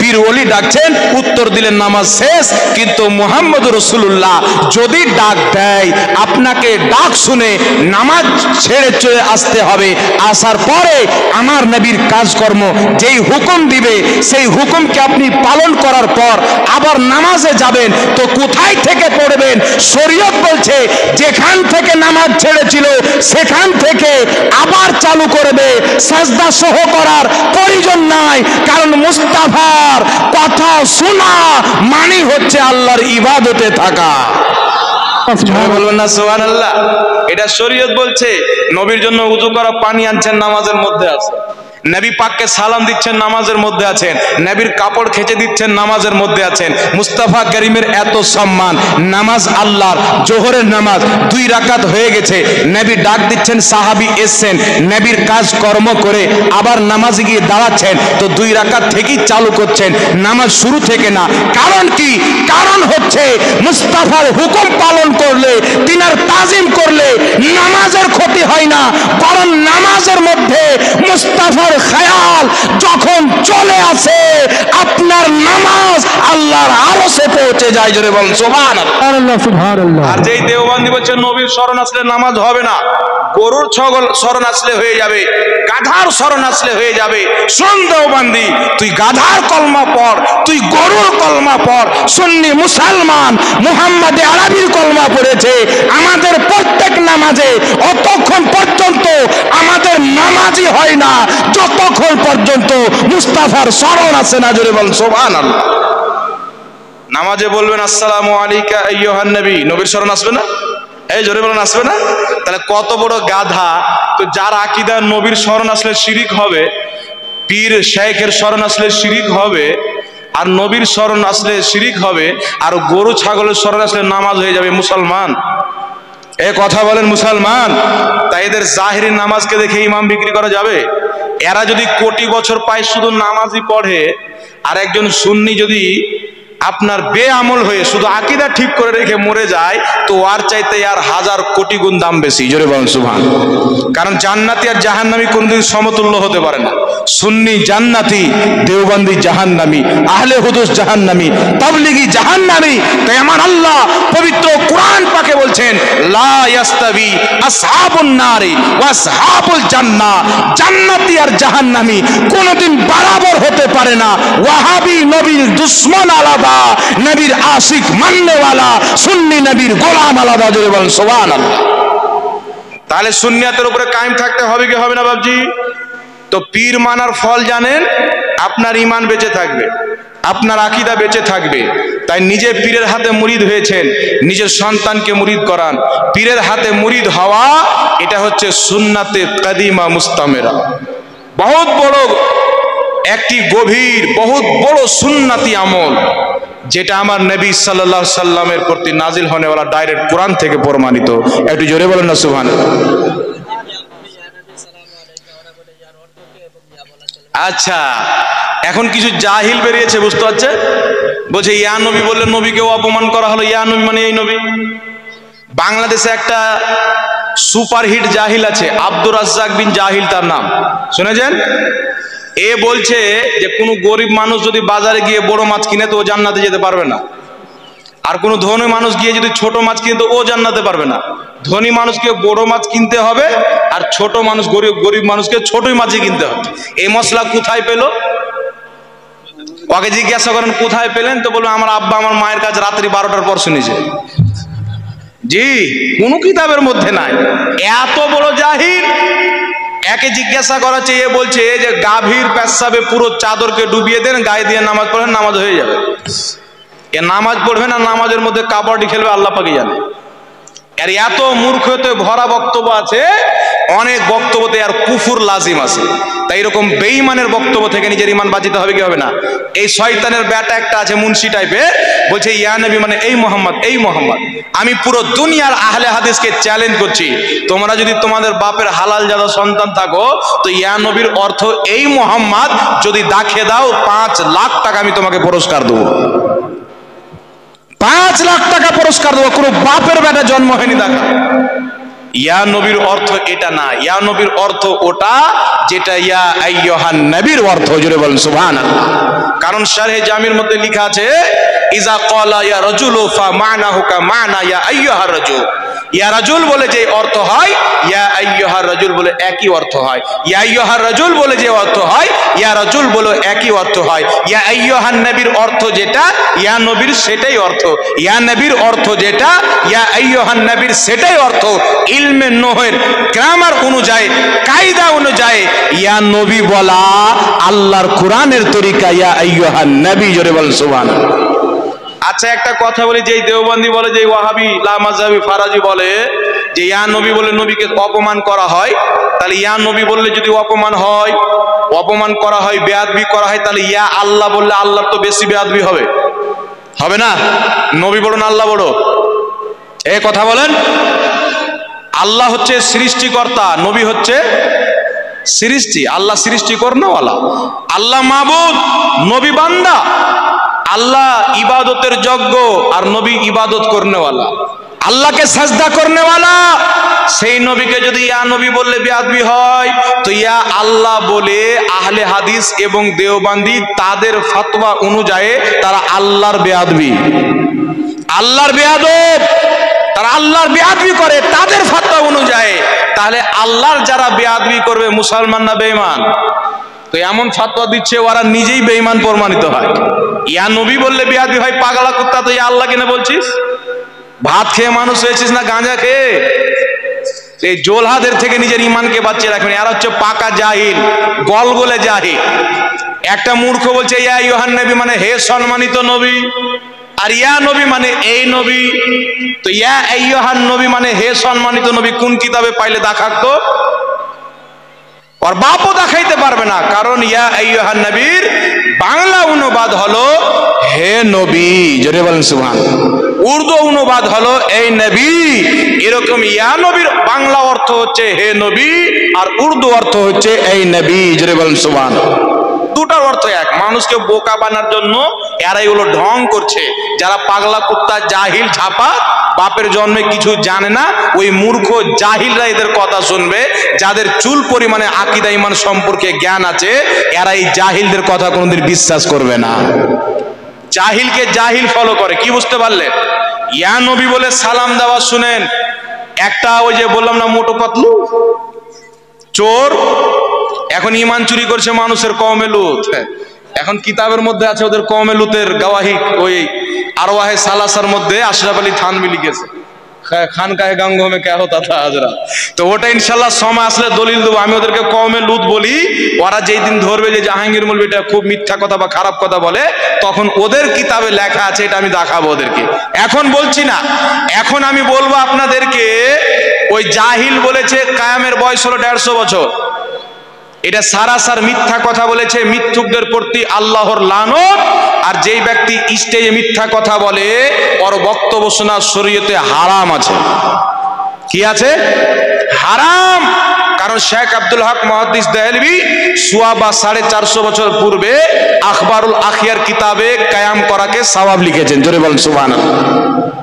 পীর ওলি ডাকছেন উত্তর দিলে নামাজ শেষ। কিন্তু মুহাম্মদ রাসূলুল্লাহ যদি ডাক দেয় আপনাকে ডাক শুনে নামাজ ছেড়ে চলে আসতে হবে। আসার পরে আমার নবীর কাজকর্ম যেই হুকুম দিবে সেই হুকুমকে আপনি পালন করার পর আবার নামাজে যাবেন তো কোথায় থেকে পড়বেন? শরীয়ত বলছে যেখান থেকে নামাজ ছেড়েছিল সেখান থেকে আবার চালু করবে, সাজদা সহ করার প্রয়োজন নাই। কারণ মুস্তাফার কথা শোনা মানে হচ্ছে আল্লাহর ইবাদতে থাকা। বলবেন না সুবহানাল্লাহ? এটা শরীয়ত বলছে। নবীর জন্য উযু করা পানি আনছেন নামাজের মধ্যে আছে, নবী পাককে সালাম দিচ্ছেন, নামাজের মধ্যে আছেন। নবীর কাপড় খেচে দিচ্ছেন, নামাজের মধ্যে আছেন। মুস্তাফা করিমের এত সম্মান, নামাজ আল্লাহর, জোহরের নামাজ 2 রাকাত হয়ে গেছে, নবী ডাক দিচ্ছেন, সাহাবী এসেছেন, নবীর কাজ কর্ম করে আবার নামাজে গিয়ে দাঁড়াচ্ছেন, তো 2 রাকাত থেকেই চালু করছেন, নামাজ শুরু থেকে না। কারণ কি? কারণ হচ্ছে মুস্তাফার হুকুম পালন করলে, তিনার তাজিম করলে নামাজের ক্ষতি হয় না, বরং নামাজের মধ্যে মুস্তাফার খেয়াল যখন চলে আসে আপনার নামাজ আল্লাহর আরশে পৌঁছে যায়। জোরে বলুন সুবহানাল্লাহ। সুবহানাল্লাহ। আর যেই দেওবন্দি বলছে নবীর শরণ আসলে নামাজ হবে না, গরুর ছাগল শরণ আসলে হয়ে যাবে, গাধার শরণ আসলে হয়ে যাবে। শোন দেওবন্দি, তুই গাধার কলমা পড়, তুই গরুর কলমা পড়। সুন্নি মুসলমান মুহাম্মদে আরবির কলমা পড়েছে। আমাদের প্রত্যেক নামাজে অতক্ষণ পর্যন্ত আমাদের নামাজই হয় না যতক্ষণ পর্যন্ত মুস্তাফার শরণ আসে না। জোরে বলুন সুবহানাল্লাহ। নামাজে বলবেন আসসালামু আলাইকা আইয়ুহান নবী, নবীর শরণ আসবে না? এই জোরে বলুন আসবে না? তাহলে কত বড় গাধা! তো যার আকীদা নবীর শরণ আসলে শিরিক হবে, পীর শেখের শরণ আসলে শিরিক হবে, আর নবীর শরণ আসলে শিরিক হবে, আর গরু ছাগলের শরণ আসলে নামাজ হয়ে যাবে। মুসলমান এ কথা বলেন মুসলমান। তাই এদের জাহিরি নামাজকে দেখে ইমাম বিক্রি করা যাবে? এরা যদি কোটি বছর পায় শুধু নামাজই পড়ে, আর একজন সুন্নি যদি আপনার বেআমল হয়ে শুধু আকীদা ঠিক করে রেখে মরে যায়, তো আর চাইতে আর 1000 কোটি গুণ দাম বেশি। জোরে বলেন সুবহানাল্লাহ। কারণ জান্নাতি আর জাহান্নামী কোনদিন সমতুল্য হতে পারে না। সুন্নি জান্নাতি, দেওবন্দি জাহান্নামী, আহলে হুদুস জাহান্নামী, তাবলিগি জাহান্নামী। তাই আমার আল্লাহ পবিত্র কোরআন পাকে বলছেন, লা ইয়াস্তাবি আসহাবুন নারি ওয়া আসহাবুল জান্নাহ, জান্নাতি আর জাহান্নামী কোনদিন বরাবর হতে পারে না। ওয়াহাবি নবীর দুশমন আলাদা, নবীর আশিক মাননেওয়ালা, সুন্নি নবীর গোলাম আলাদা। জোরে বলেন সুবহানাল্লাহ। তাহলে সুন্নিয়াতের উপরে কায়েম থাকতে হবে কি হবে না বাবজি? তো পীর মানার ফল জানেন, আপনার ঈমান বেঁচে থাকবে, আপনার আকীদা বেঁচে থাকবে। তাই নিজে পীরের হাতে মুরিদ হয়েছেন, নিজের সন্তানকে মুরিদ করান। পীরের হাতে মুরিদ হওয়া এটা হচ্ছে সুন্নাতে কাদিমা মুস্তামেরা, বহুত বড় একটি গভীর, বহুত বড় সুন্নাতি আমল, যেটা আমার নবী সাল্লাল্লাহু আলাইহি সাল্লামের প্রতি নাজিল হনেওয়ালা ডাইরেক্ট কোরআন থেকে প্রমাণিত। একটু জোরে বলেন না সুবহানাল্লাহ। আচ্ছা, এখন কিছু জাহিল বেরিয়েছে, বুঝতে পারছে, বলছে ইয়া নবী বললে নবীকেও অপমান করা হলো, ইয়া নবী মানে এই নবী। বাংলাদেশে একটা সুপারহিট জাহিল আছে, আব্দুর রাজ্জাক বিন জাহিল তার নাম, শুনেছেন? এ বলছে যে কোনো গরিব মানুষ যদি বাজারে গিয়ে বড় মাছ কিনে তো ও জান্নাতে যেতে পারবে না, আর কোনো ধনী মানুষ গিয়ে যদি ছোট মাছ কিনে তো ও জান্নাতে পারবে না। ধনী মানুষকে বড় মাছ কিনতে হবে, আর ছোট মানুষ গরিব মানুষকে ছোটই মাছই কিনতে হবে। এই মশলা কোথায় পেল? ওকে জিজ্ঞাসা করেন কোথায় পেলেন, তো বললো আমার আব্বা আমার মায়ের কাছে রাত্রি 12টার পর শুনেছে। জি, কোনো কিতাবের মধ্যে নাই। এত বড় জাহিল। একে জিজ্ঞাসা করা চেয়ে বলছে যে গাভীর পেশাবে পুরো চাদরকে ডুবিয়ে দেন, গায়ে দিয়ে নামাজ পড়েন, নামাজ হয়ে যাবে। এ নামাজ পড়বে না, নামাজের মধ্যে কাবাডি খেলবে, আল্লাহ পাকই জানে। এর এত মূর্খতে ভরা বক্তব্য আছে, অনেক বক্তব্যতে আর কুফুর লাজিম আছে। তাই এরকম বেঈমানের বক্তব্য থেকে নিজের ঈমান বাঁচাতে হবে কি হবে না? এই শয়তানের ব্যাটা একটা আছে মুন্সি টাইপের, বলছে ইয়া নবী মানে এই মোহাম্মদ, এই মোহাম্মদ। আমি পুরো দুনিয়ার আহলে হাদিসকে চ্যালেঞ্জ করছি, তোমরা যদি তোমাদের বাপের হালাল জাদা সন্তান থাকো তো ইয়া নবীর অর্থ এই মোহাম্মদ যদি দাখিয়ে দাও 5 লাখ টাকা আমি তোমাকে পুরস্কার দেবো। 5 লাখ টাকা পুরস্কার দেবো। কোনো বাপের বেটা জন্ম হয়নি দেখা। ইয়া নবীর অর্থ এটা না, ইয়া নবীর অর্থ ওটা যেটা ইয়া আইয়ুহান নবীর অর্থ। জোরে বলেন সুবহানাল্লাহ। কারণ শারহে জামির মধ্যে লেখা আছে ইজা ক্বালা ইয়া রাজুলু ফা মা'নাহু কা মা'না ইয়া আইয়ুহার রাজুল। ইয়া রাজুল বলে যে অর্থ হয়, ইয়া আইয়ুহার রাজুল বলে একই অর্থ হয়। ইয়া আইয়ুহার রাজুল বলে যে অর্থ হয়, ইয়া রাজুল বলে একই অর্থ হয়। ইয়া আইয়ুহান নবীর অর্থ যেটা, ইয়া নবীর সেটাই অর্থ। ইয়া নবীর অর্থ যেটা, ইয়া আইয়ুহান নবীর সেটাই অর্থ। ইলমে নহের গ্রামার অনুযায়ী, কায়দা অনুযায়ী ইয়া নবী বলা আল্লাহর কোরআনের তরিকা ইয়া আইয়ুহান নবী। জোরে বলেন সুবহানাল্লাহ। আচ্ছা, একটা কথা বলি, যেই দেওবন্দি বলে, যেই ওয়াহাবি লামাজাবি ফারাজি বলে যে ইয়া নবী বলে নবীকে অপমান করা হয়, তাহলে ইয়া নবী বললে যদি অপমান হয়, অপমান করা হয়, বেয়াদবি করা হয়, তাহলে ইয়া আল্লাহ বললে আল্লাহর তো বেশি বেয়াদবি হবে, হবে না? নবী বড় না আল্লাহ বড়? এই কথা বলেন। আল্লাহ হচ্ছে সৃষ্টিকর্তা, নবী হচ্ছে সৃষ্টি। আল্লাহ সৃষ্টি করনেওয়ালা, আল্লাহ মাবুদ, নবী বান্দা। আল্লাহ ইবাদতের যোগ্য আর নবী ইবাদত করনেওয়ালা, আল্লাহকে সাজদা করনেওয়ালা। সেই নবীকে যদি ইয়া নবী বললে বেয়াদবি হয়, তো ইয়া আল্লাহ বলে আহলে হাদিস এবং দেওবান্দি তাদের ফতোয়া অনুযায়ী তারা আল্লাহর বেয়াদবি, আল্লাহর বেয়াদব, তারা আল্লাহর বেয়াদবি করে তাদের ফতোয়া অনুযায়ী। তাহলে আল্লাহর যারা বেয়াদবি করবে মুসলমান না বেঈমান? তো এমন ফতোয়া দিচ্ছে ওরা নিজেই বেঈমান প্রমাণিত হয়। ইয়া নবী বললে বেয়াদবি হয়, পাগলা কুত্তা, তো ইয়া আল্লাহ কেন বলছিস? ভাত খেয়ে মানুষ হয়েছিস না গাঁজা খেয়ে? এই জোলহাদের থেকে নিজের ইমানকে বাঁচিয়ে রাখবেন। এরা হচ্ছে পাকা জাহিল, গলগলে জাহিল। একটা মূর্খ বলছে ইয়া ইউহান নবী মানে হে সম্মানিত নবী, আর ইয়া নবী মানে এই নবী। তো ইয়া আইয়ুহান নবী মানে হে সম্মানিত নবী কোন কিতাবে পাইলে দেখাক তো? ওর বাপও দেখাইতে পারবে না, কারণ ইয়া আইয়ুহান নবীর বাংলা অনুবাদ হলো হে নবী, জোরে বলেন সুবহানাল্লাহ। উর্দু অনুবাদ হলো এই নবী। এরকম ইয়া নবীর বাংলা অর্থ হচ্ছে হে নবী, আর উর্দু অর্থ হচ্ছে এই নবী, জোরে বলেন সুবহানাল্লাহ। দুটার অর্থ এক। মানুষকে বোকা বানার জন্য এরাই হলো ঢং করছে। যারা পাগলা কুত্তা জাহিল ছাপা, বাপের জন্মে কিছু জানে না, ওই মূর্খ জাহিলরা এদের কথা শুনবে। যাদের চুল পরিমাণে আকীদা ঈমান সম্পর্কে জ্ঞান আছে, এরা এই জাহিলদের কথা কোনোদিন বিশ্বাস করবে না। জাহিলকে জাহিল ফলো করে। কি বুঝতে পারলেন? ইয়া নবী বলে সালাম দেওয়া শুনেন। একটা ওই যে বললাম না মোটো পাতলু চোর, এখন ইমান চুরি করছে মানুষের কওমে লুত। এখন কিতাবের মধ্যে আছে ওদের কওমে লুতের গাওয়াহি, ওই আরওয়াহে সালাসার মধ্যে আশরাফ আলী থানভী লিখেছে, খানকাহে গাঙ্গো মে ক্যা হোতা থা হাজরা। তো ওটা ইনশাআল্লাহ সময় আসলে দলিল দেবো। আমি ওদেরকে কওমে লুত বলি। ওরা যেই দিন ধরবে যে জাহাঙ্গীর মৌলভীটা খুব মিথ্যা কথা বা খারাপ কথা বলে, তখন ওদের কিতাবে লেখা আছে, এটা আমি দেখাবো ওদেরকে। এখন বলছি না, এখন আমি বলবো আপনাদেরকে, ওই জাহিল বলেছে কায়ামের বয়স হলো 150 বছর। এটা সারাসার মিথ্যা কথা বলেছে। মিথ্যুকদের প্রতি আল্লাহর লানত। আর যেই ব্যক্তি স্টেজে মিথ্যা কথা বলে, ওর বক্তব্য শোনা শরীয়তে হারাম আছে। কি আছে? হারাম। কারণ শেখ আব্দুল হক মুহাদ্দিস দেহলভী সোয়া বা 450 বছর পূর্বে আখবারুল আখিয়ার কিতাবে কায়াম করাকে সওয়াব লিখেছেন। জোরে বলেন সুবহানাল্লাহ।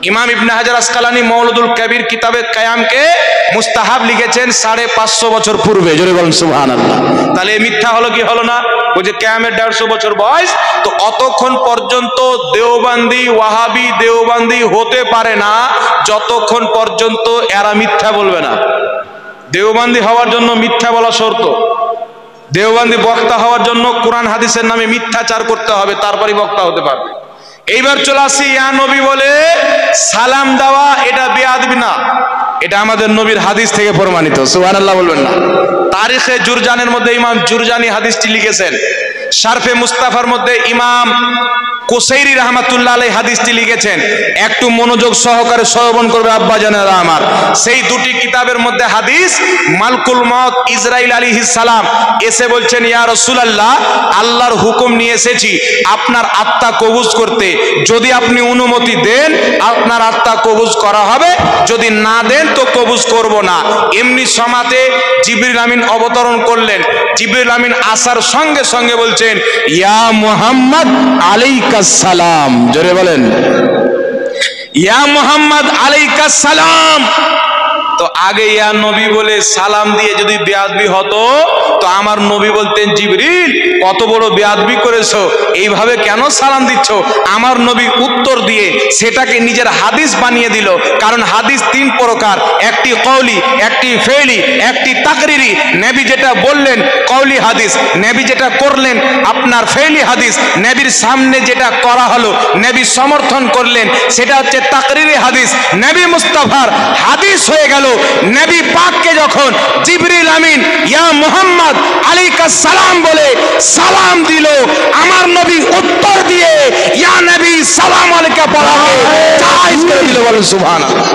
ইমাম ইবনে হাজার আসকালানি মওলুদুল কবির কিতাবে কায়ামকে মুস্তাহাব লিখেছেন 550 বছর পূর্বে। জোরে বলেন সুবহানাল্লাহ। তাহলে মিথ্যা হলো কি হলো না? ওই যে কায়ামের 150 বছর বয়স, তো অতক্ষণ পর্যন্ত দেওবান্দি ওয়াহাবি দেওবান্দি হতে পারে না যতক্ষণ পর্যন্ত এরা মিথ্যা বলবে না। দেওবান্দি হওয়ার জন্য মিথ্যা বলা শর্ত। দেওবান্দি বক্তা হওয়ার জন্য কোরআন হাদিসের নামে মিথ্যাচার করতে হবে, তারপরই বক্তা হতে পারবে। এইবার চলে আসি, ইয়া নবী বলে সালাম দেওয়া এটা বেয়াদবি না, এটা আমাদের নবীর হাদিস থেকে প্রমাণিত। সুবহানাল্লাহ বলবেন না? তারিখে জুরজানের মধ্যে ইমাম জুরজানি হাদিসটি লিখেছেন। শারফে মুস্তাফার মধ্যে ইমাম কোসাইরি রহমাতুল্লাহ আলাইহি হাদিসটি লিখেছেন। একটু মনোযোগ সহকারে শ্রবণ করবে আব্বা জানেরা আমার। সেই দুটি কিতাবের মধ্যে হাদিস, মালকুল মউত ইসরাইল আলাইহিস সালাম এসে বলছেন, ইয়া রাসূলুল্লাহ, আল্লাহর হুকুম নিয়ে এসেছি আপনার আত্মা কবজ করতে। যদি আপনি অনুমতি দেন আপনার আত্মা কবজ করা হবে, যদি না দেন তো কবজ করব না। এমনি সমাতে জিবরিল আমিন অবতরণ করলেন। জিবরিল আমিন আসার সঙ্গে সঙ্গে বলছেন, ইয়া মুহাম্মদ আলাইহিস সালাম। জোরে বলেন, ইয়া মুহাম্মদ আলাইহিস সালাম। তো আগে ইয়া নবী বলে সালাম দিয়ে যদি বেয়াদবি হতো, তো আমার নবী বলতেন, জিবরিল কত বড় বেয়াদবি করেছো, এইভাবে কেন সালাম দিচ্ছ? আমার নবী উত্তর দিয়ে সেটাকে নিজের হাদিস বানিয়ে দিল। কারণ হাদিস 3 প্রকার, একটি কওলি, একটি ফেইলি, একটি তাকরিরি। নবী যেটা বললেন কওলি হাদিস, নবী যেটা করলেন আপনার ফেইলি হাদিস, নবীর সামনে যেটা করা হলো নবী সমর্থন করলেন, সেটা হচ্ছে তাকরিরি হাদিস। নবী মুস্তাফার হাদিস হয়ে গেল। নবী পাককে যখন জিবরিল আমিন ইয়া মুহাম্মদ আলাইহিস সালাম বলে সালাম দিল, আমার নবী উত্তর দিয়ে ইয়া নবী সালাম আলাইকা পড়াকে জায়েজ করে দিল। বলেন সুবহানাল্লাহ।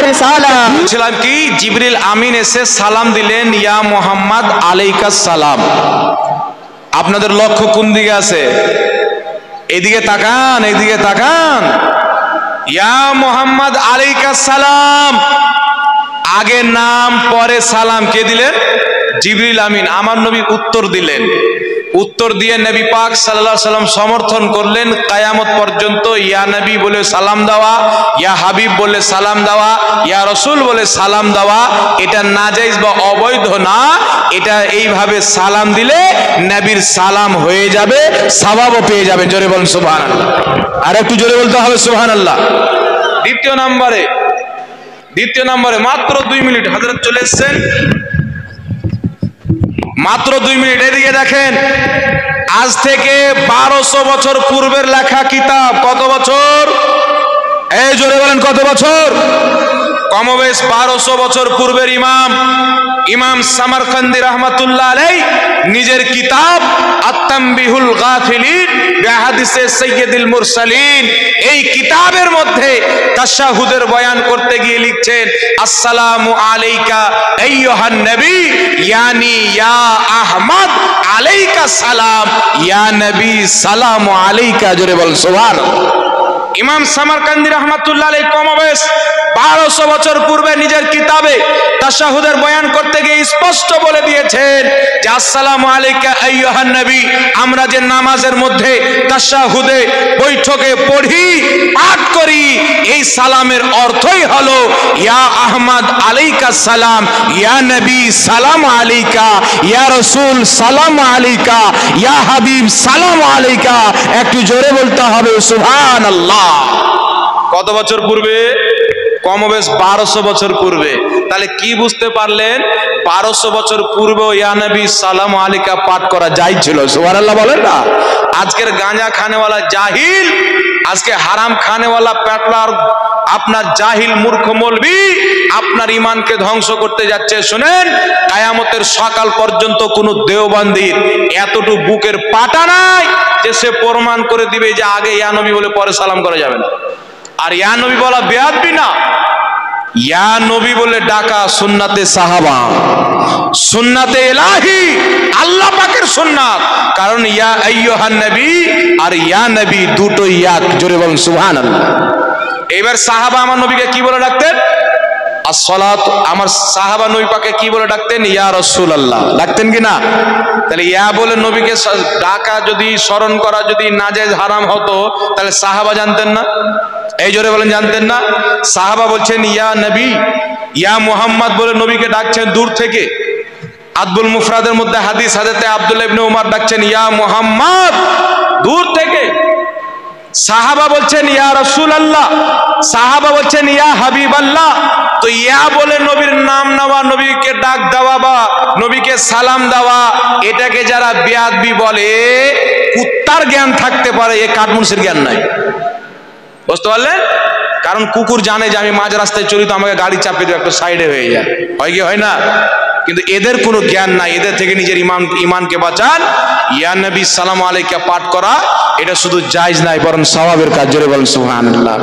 रिसाला। বলছিলাম কি, জিবরিল আমিন এসে সালাম দিলেন, ইয়া মুহাম্মদ আলাইকাস সালাম। আপনাদের লক্ষ্য কোন দিকে আছে? এদিকে তাকান, এইদিকে তাকান। ইয়া মুহাম্মদ আলাইকাস সালাম, আগে নাম পরে সালাম কে দিলেন? জিবরিল আমিন। আমার নবী উত্তর দিলেন। উত্তর দিয়ে নবী পাক সাল্লাল্লাহু আলাইহি সাল্লাম সমর্থন করলেন কিয়ামত পর্যন্ত ইয়া নবী বলে সালাম দেওয়া, ইয়া হাবিব বলে সালাম দেওয়া, ইয়া রাসূল বলে সালাম দেওয়া এটা নাজায়েজ বা অবৈধ না। এটা এইভাবে সালাম দিলে নবীর সালাম হয়ে যাবে, সওয়াবও পেয়ে যাবেন। জোরে বলুন সুবহানাল্লাহ। আর একটু জোরে বলতে হবে সুবহানাল্লাহ। দ্বিতীয় নম্বরে মাত্র 2 মিনিট, হযরত চলে এসেছেন, মাত্র 2 মিনিট। এদিকে দেখেন, আজ থেকে 1200 বছর পূর্বের লেখা কিতাব। কত বছর? এই জোরে বলেন কত বছর? কমবেশ 1200 বছর পূর্বের ইমাম সামারকান্দি রাহমাতুল্লাহ আলাইহি নিজের কিতাব আত-তানবিহুল গাফিলিন বিহাদিসে সাইয়্যিদুল মুরসালিন, এই কিতাবের মধ্যে তাশাহুদের বয়ান করতে গিয়ে লিখছেন, আসসালামু আলাইকা আইয়ুহান নবী, ইয়ানি ইয়া আহমদ আলাইকা সালাম, ইয়া নবী সালামু আলাইকা। জোরে বল সুবহানাল্লাহ। ইমাম সামারকান্দি রাহমাতুল্লাহ আলাইহি কমবেশ 1200 বছর পূর্বে নিজের কিতাবে তাশাহুদের বয়ান করতে গিয়ে স্পষ্ট বলে দিয়েছেন যে আসসালামু আলাইকা আইয়ুহান নবী, আমরা যে নামাজের মধ্যে তাশাহুদে বৈঠকে পড়ি, পাঠ করি, এই সালামের অর্থই হলো ইয়া আহমদ আলাইকা সালাম, ইয়া নবী সালাম আলাইকা, ইয়া রাসূল সালাম আলাইকা, ইয়া হাবিব সালাম আলাইকা। একটু জোরে বলতে হবে সুবহানাল্লাহ। কত বছর পূর্বে? কমবেশ 1200 বছর পূর্বে। তাহলে কি বুঝতে পারলেন? 1200 বছর পূর্বে ইয়া নবী সালাম আলাইকা পাঠ করা যায় ছিল। সুবহানাল্লাহ বলেন না। আজকের গাঁজা খানেওয়ালা জাহিল, আজকে হারাম খানেওয়ালা পেটলার আপনার জাহিল মূর্খ মৌলবি আপনার ইমানকে ধ্বংস করতে যাচ্ছে। শুনেন, কিয়ামতের সকাল পর্যন্ত কোন দেওবন্দির এতটুকু বুকের পাটা নাই যে সে প্রমাণ করে দিবে যে আগে ইয়া নবী বলে পরে সালাম করা যাবে না। আর ইয়া নবী বলা বেয়াদবি না, ইয়া নবী বলে ডাকা সুন্নাতে সাহাবা, সুন্নাতে ইলাহি, আল্লাহ পাকের সুন্নাত। কারণ ইয়া আইয়ুহান নবী আর ইয়া নবী দুটোই এক। জোরে বলুন সুবহানাল্লাহ। এবার সাহাবা আমার নবীকে কি বলে ডাকতেন? আসসালাত। আমার সাহাবা নবী পাকে কি বলে ডাকতেন? ইয়া রাসূলুল্লাহ ডাকতেন কি না? তাহলে ইয়া বলে নবীকে ডাকা যদি, স্মরণ করা যদি নাজায়েজ হারাম হতো, তাহলে সাহাবা জানতেন না? এই জোরে বলেন জানতেন না? সাহাবা বলছেন ইয়া নবী, ইয়া মুহাম্মদ বলে নবীকে ডাকছেন দূর থেকে। আদবুল মুফরাদের মধ্যে হাদিস, হযরত আব্দুল্লাহ ইবনে উমর ডাকছেন ইয়া মুহাম্মদ দূর থেকে। সাহাবা বলছেন ইয়া রাসূলুল্লাহ, সাহাবা বলছেন ইয়া হাবিবাল্লাহ। তো ইয়া বলে নবীর নাম নেওয়া, নবীকে ডাক দেওয়া বা নবীকে সালাম দেওয়া, এটাকে যারা বেয়াদবি বলে, কুত্তার জ্ঞান থাকতে পারে, এ কাঠমুন্সির জ্ঞান নাই। বুঝতে পারলেন? কারণ কুকুর জানে যে আমি মাঝ রাস্তায় চলি তো আমাকে গাড়ি চাপিয়ে দেবে, একটা সাইডে হয়ে যায়, হয় কি হয় না? কিন্তু এদের কোনো জ্ঞান নাই। এদের থেকে নিজের ইমানকে বাঁচান। ইয়া নবী সালাম আলাইকা পাঠ করা এটা শুধু জায়েজ নাই, বরং সওয়াবের কাজ। জোরে বলেন সুবহানাল্লাহ।